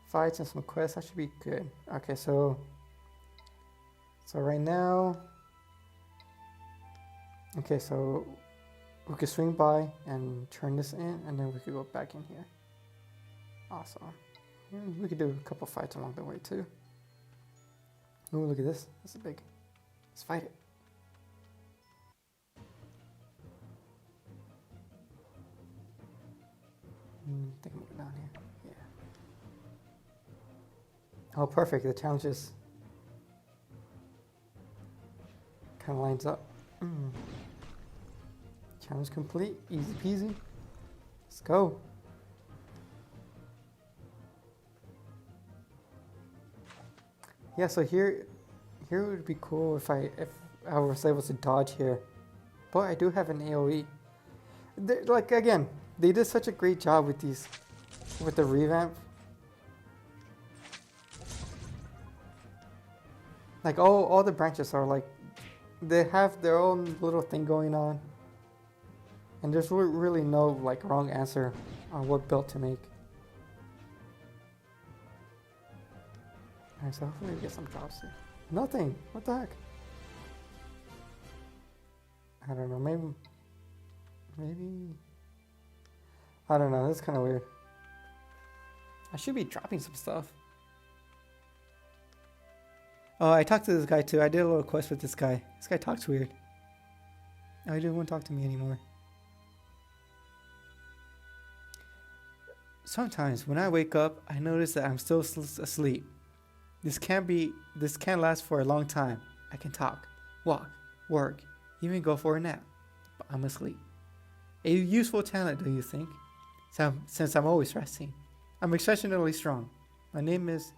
fights and some quests, I should be good. Okay, so right now, okay, so we could swing by and turn this in, and then we could go back in here. Awesome. We could do a couple fights along the way too. Oh, look at this. This is big. Let's fight it. I think I'm going down here. Yeah. Oh, perfect. The challenge is kind of lines up. Challenge complete. Easy peasy. Let's go. Yeah, so here would be cool if I was able to dodge here. But I do have an AoE. Like, again, they did such a great job with the revamp. Like, all the branches are like, they have their own little thing going on. And there's really no, like, wrong answer on what build to make. Alright, so hopefully we get some drops here. Nothing! What the heck? I don't know, maybe... I don't know, that's kind of weird. I should be dropping some stuff. Oh, I talked to this guy too. I did a little quest with this guy. This guy talks weird. Oh, he didn't want to talk to me anymore. Sometimes when I wake up, I notice that I'm still asleep. This can't last for a long time. I can talk, walk, work, even go for a nap, but I'm asleep. A useful talent, do you think? Since I'm always resting. I'm exceptionally strong. My name is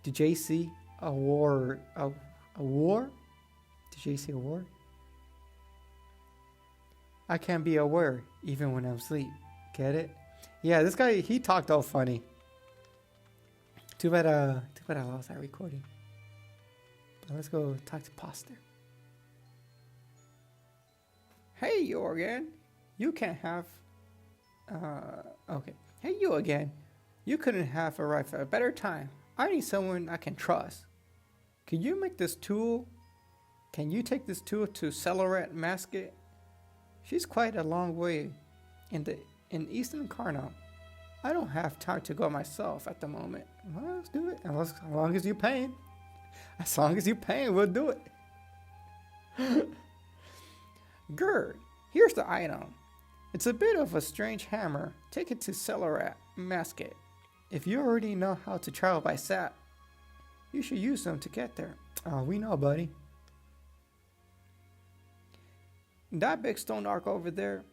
DJC Award. DJC Award? I can be aware even when I'm asleep. Get it? Yeah, this guy, he talked all funny. Too bad I lost that recording. But let's go talk to Poster. Hey, you again. You can't have... okay. Hey, you again. You couldn't have arrived at a better time. I need someone I can trust. Can you make this tool? Can you take this tool to Celoret Masket? She's quite a long way in Eastern Incarnam. I don't have time to go myself at the moment. Well, let's do it. As long as you're paying. As long as you're paying, we'll do it. Gerd, here's the item. It's a bit of a strange hammer. Take it to Celoret Masket. If you already know how to travel by sap, you should use them to get there. Oh, we know, buddy. That big stone arc over there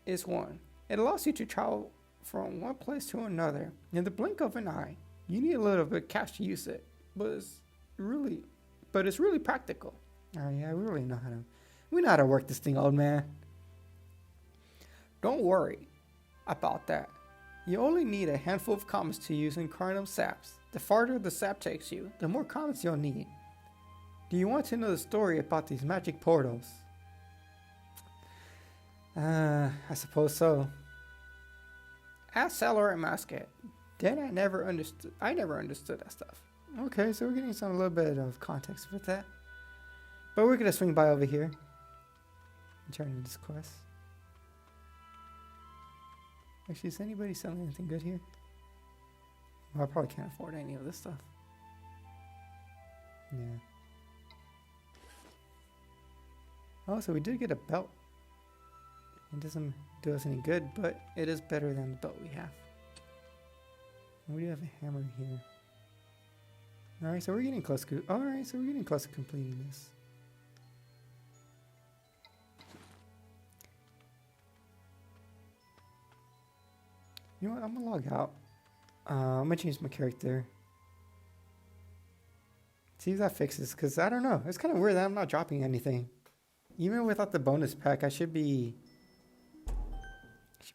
is one. It allows you to travel from one place to another in the blink of an eye. You need a little bit of cash to use it, but it's really practical. Oh yeah, we know how to work this thing, old man. Don't worry about that. You only need a handful of comments to use Incarnam saps. The farther the sap takes you, the more comments you'll need. Do you want to know the story about these magic portals? I suppose so. Ask Celoret Masket. Then I never understood that stuff. Okay, so we're getting a little bit of context with that. But we're gonna swing by over here and turn into this quest. Actually, is anybody selling anything good here? Well, I probably can't afford any of this stuff. Yeah. Oh, so we did get a belt It doesn't do us any good, but it is better than the belt we have. We do have a hammer here. Alright, so we're getting close to completing this. You know what? I'm gonna log out. I'm gonna change my character. See if that fixes, because I don't know. It's kind of weird that I'm not dropping anything. Even without the bonus pack, I should be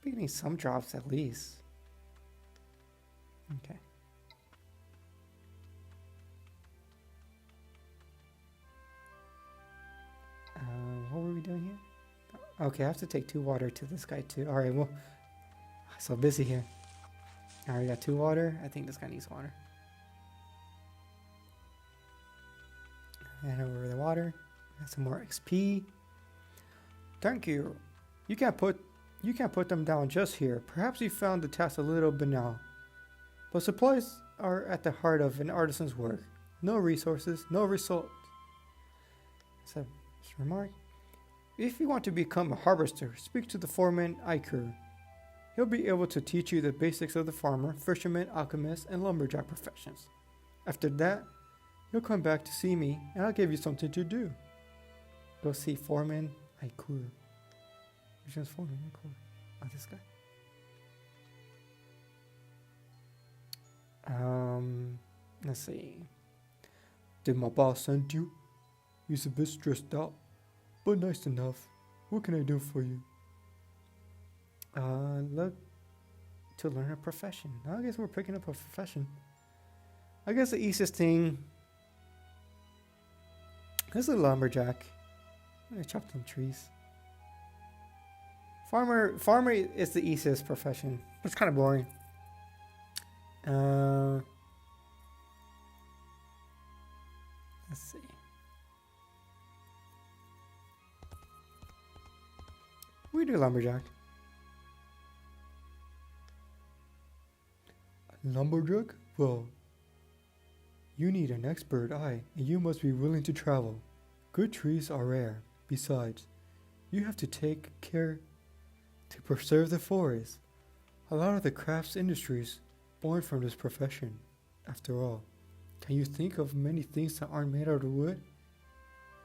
getting some drops at least. Okay. What were we doing here? Okay, I have to take 2 water to this guy too. Alright, well, so busy here. Alright, got 2 water. I think this guy needs water. And over the water. Got some more XP. Thank you. You can't put them down just here. Perhaps you found the task a little banal. But supplies are at the heart of an artisan's work. No resources, no result. So, just remark. If you want to become a harvester, speak to the foreman Iker. He'll be able to teach you the basics of the farmer, fisherman, alchemist, and lumberjack professions. After that, you'll come back to see me, and I'll give you something to do. Go see foreman Iker. Which one's foreman Iker? Oh, this guy. Let's see. Did my boss send you? He's a bit stressed out, but nice enough. What can I do for you? Look to learn a profession. I guess we're picking up a profession. I guess the easiest thing is a lumberjack. I'm gonna chop some trees. Farmer is the easiest profession. It's kind of boring. Let's see. We do lumberjack. Lumberjack? Well, you need an expert eye, and you must be willing to travel. Good trees are rare. Besides, you have to take care to preserve the forest. A lot of the crafts industries born from this profession. After all, can you think of many things that aren't made out of wood?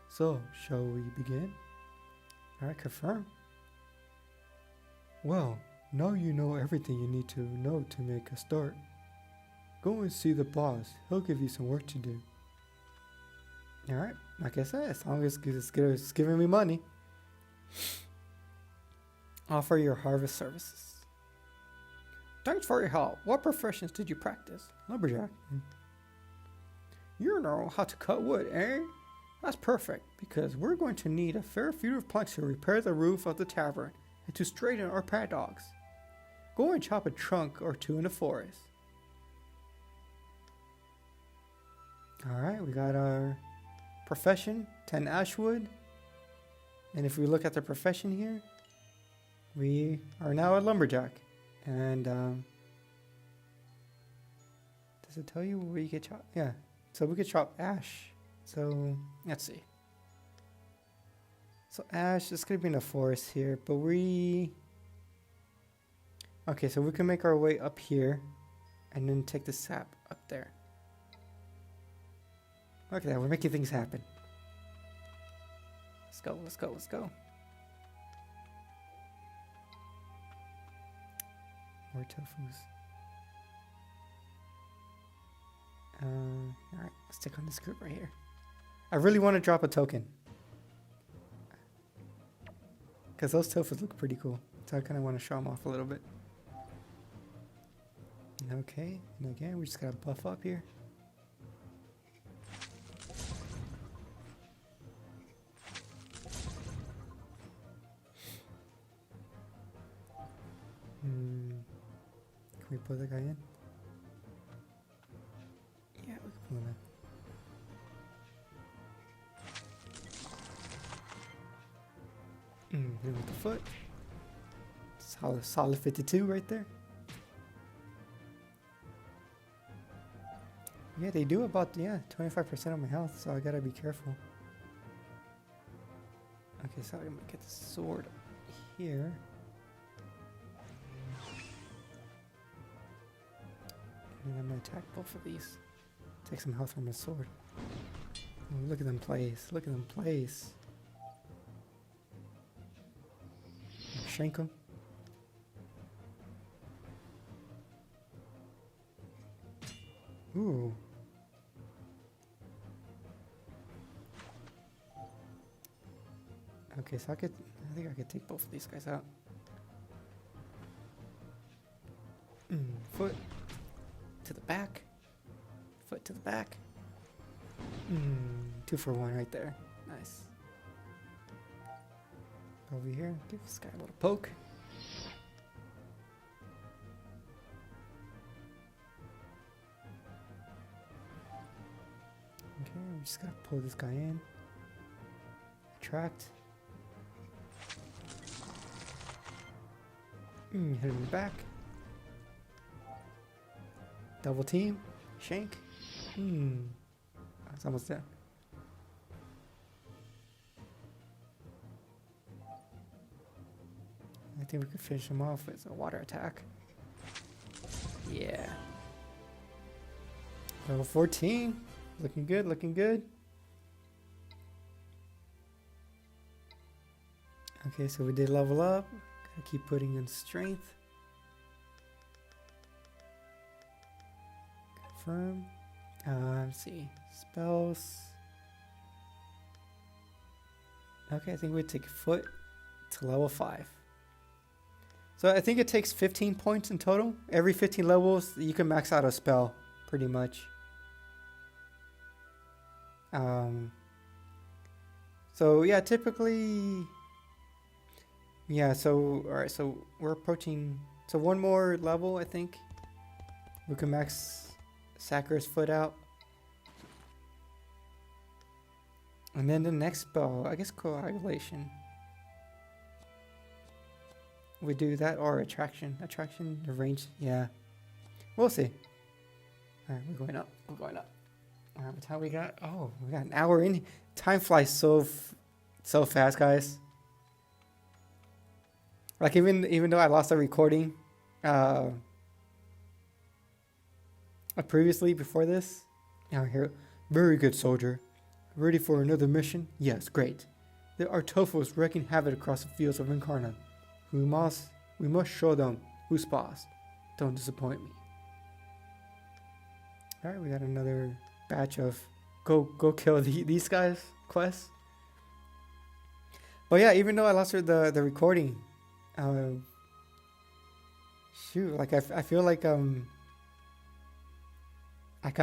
So, shall we begin? Alright, confirm. Well, now you know everything you need to know to make a start. Go and see the boss. He'll give you some work to do. Alright, like I said, as long as it's giving me money. Offer your harvest services. Thanks for your help. What professions did you practice? Lumberjack. You know how to cut wood, eh? That's perfect, because we're going to need a fair few of planks to repair the roof of the tavern and to straighten our paddocks. Go and chop a trunk or two in the forest. Alright, we got our profession, 10 ashwood. And if we look at the profession here, we are now a lumberjack. And does it tell you where you get chopped? Yeah, so we could chop ash. So let's see. So ash is going to be in the forest here, but okay, so we can make our way up here and then take the sap up there. Look at that, we're making things happen. Let's go, let's go, let's go. More tofus. Alright, let's take on this group right here. I really want to drop a token. Because those tofus look pretty cool. So I kind of want to show them off a little bit. Okay, and again, we just got to buff up here. Can we put the guy in? Yeah, we can pull him in. Hit with the foot. Solid 52 right there. Yeah, they do about 25% of my health, so I gotta be careful. Okay, so I'm gonna get the sword here. And I'm gonna attack both of these. Take some health from his sword. Oh, look at them place. Look at them place. Shank him. Ooh. Okay, so I think I could take both of these guys out. Foot to the back. Foot to the back. 2 for 1 right there. Nice. Over here, give this guy a little poke. Okay, we just gotta pull this guy in. Attract. Hit him in the back. Double team. Shank. It's almost done. I think we could finish him off with a water attack. Yeah. Level 14. Looking good, looking good. Okay, so we did level up. Gotta keep putting in strength. Confirm. Let's see. Spells. Okay, I think we take foot to level 5. So I think it takes 15 points in total. Every 15 levels, you can max out a spell, pretty much. So yeah, typically, yeah. So all right, so we're approaching. So one more level, I think. We can max Sakura's foot out, and then the next spell, I guess, coagulation. We do that or attraction. Attraction, the range, yeah. We'll see. All right, we're going up. We're going up. All right, what time we got? Oh, we got an hour in. Time flies so fast, guys. Like even though I lost the recording, previously before this, now here, very good soldier. Ready for another mission? Yes, great. There are Tofus wreaking havoc across the fields of Incarnam. We must show them who's boss. Don't disappoint me. All right, we got another batch of go kill these guys quests. But yeah, even though I lost the recording, shoot, like I feel like I'm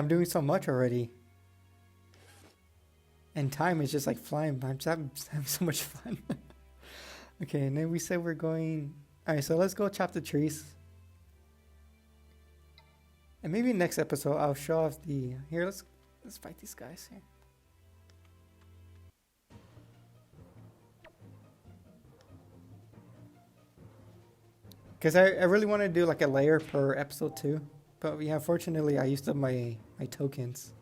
doing so much already, and time is just like flying. I'm just having so much fun. Okay, and then we said we're going. All right, so let's go chop the trees. And maybe next episode I'll show off the. Here, let's fight these guys here. Because I really want to do like a layer per episode too. But yeah, unfortunately I used up my tokens.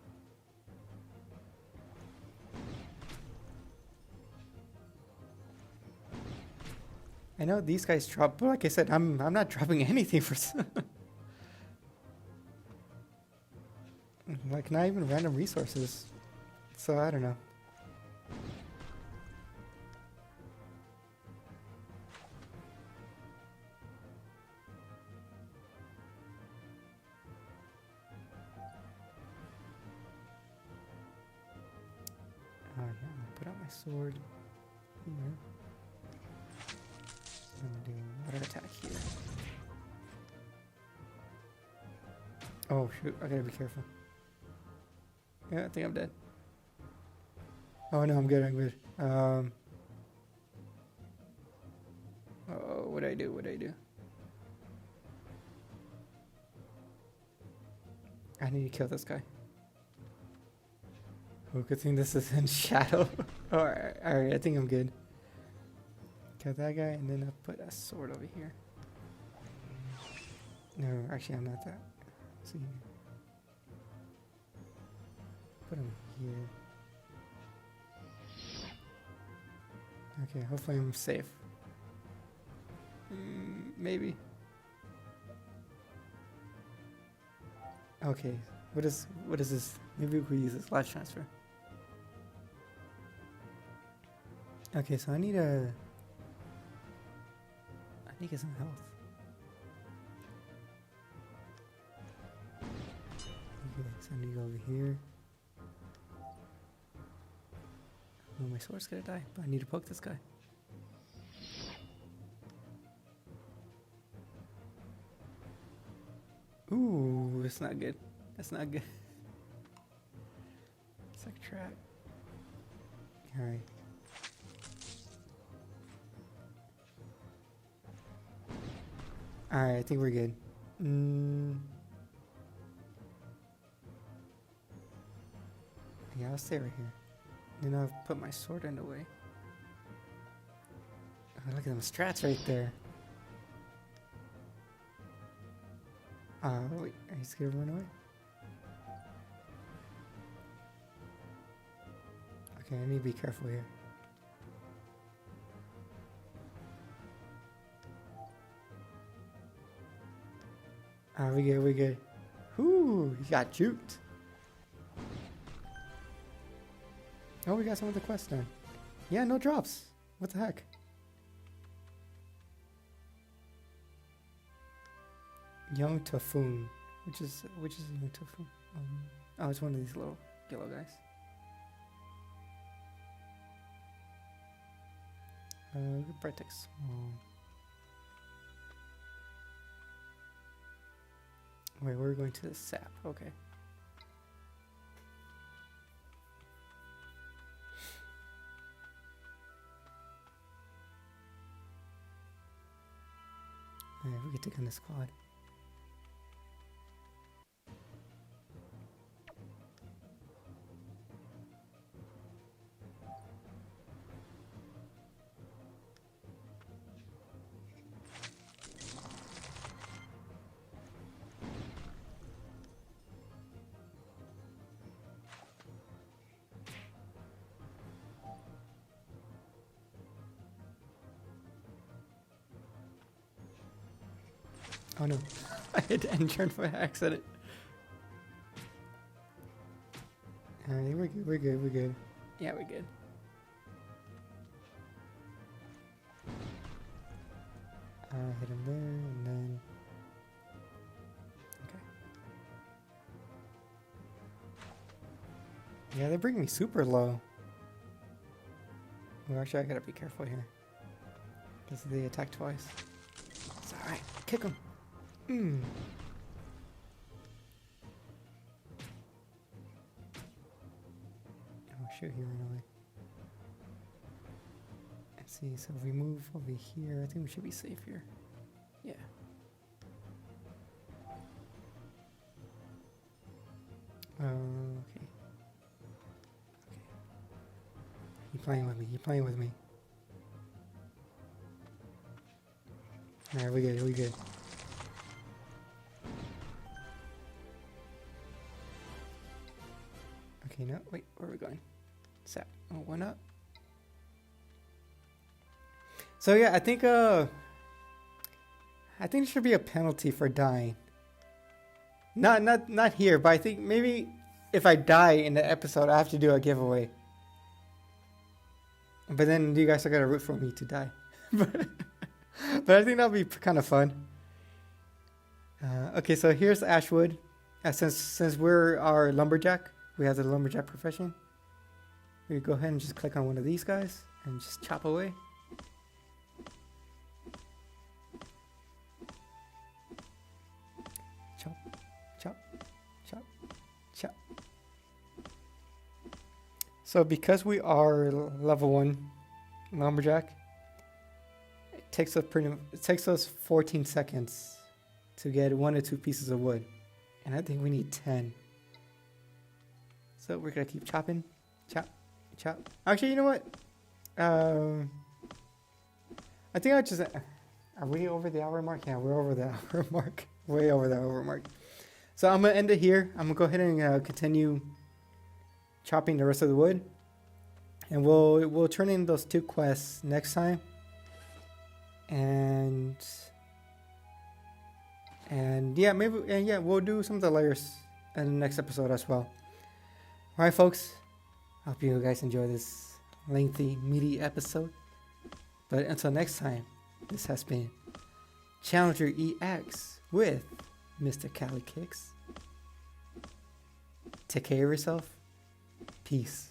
I know these guys drop, but like I said, I'm not dropping anything for like not even random resources. So I don't know. Oh yeah, I'm gonna put out my sword here. I'm gonna do water attack here. Oh shoot, I gotta be careful. Yeah, I think I'm dead. Oh no, I'm good, I'm good. Oh, what'd I do? I need to kill this guy. Oh, good thing this is in shadow. Alright, I think I'm good. Kill that guy, and then I'll put a sword over here. No, actually I'm not that. Let's see. Put him here. Okay, hopefully I'm safe. Maybe. Okay. What is this? Maybe we could use this life transfer. Okay, so I need get some health. Okay, so I need to go over here. Oh, my sword's gonna die, but I need to poke this guy. Ooh, that's not good. That's not good. It's like trap. Alright. Alright, I think we're good. Yeah, I'll stay right here. Then I'll put my sword in the way. Oh, look at them strats right there. Wait, are you scared to run away? Okay, I need to be careful here. We good, we good. Whoo, he got juked. Oh, we got some of the quests done. Yeah, no drops. What the heck? Young Typhoon. Which is a young Typhoon? Oh, it's one of these little yellow guys. Brightex. Wait, we're going to the sap. Okay. Yeah, we can take on the squad. Oh no, I hit the end turn by accident. Alright, we're good, we're good, we're good. Yeah, we're good. Hit him there, and then... Okay. Yeah, they bring me super low. Well, actually, I gotta be careful here. Because they attack twice. It's alright, kick him. Oh shoot, he ran away. Let's see, so if we move over here, I think we should be safe here. Yeah. Okay. Okay. He playing with me, he playing with me. Alright, we good, we good. Okay, no, wait, where are we going? Sap. Oh, one up. So yeah, I think there should be a penalty for dying. Not here, but I think maybe if I die in the episode, I have to do a giveaway. But then you guys are gonna root for me to die. But I think that'll be kind of fun. Okay, so here's Ashwood. Since we're our lumberjack. We have the lumberjack profession. We go ahead and just click on one of these guys and just chop away. Chop, chop, chop, chop. So because we are level 1 lumberjack, it takes us 14 seconds to get 1 or 2 pieces of wood, and I think we need 10. So we're gonna keep chopping, chop, chop. Actually, you know what? I think I just. Are we over the hour mark? Yeah, we're over the hour mark. Way over the hour mark. So I'm gonna end it here. I'm gonna go ahead and continue chopping the rest of the wood, and we'll turn in those 2 quests next time. and yeah, we'll do some of the layers in the next episode as well. All right, folks. I hope you guys enjoy this lengthy, meaty episode. But until next time, this has been Challenger EX with Mr. Cali Kicks. Take care of yourself. Peace.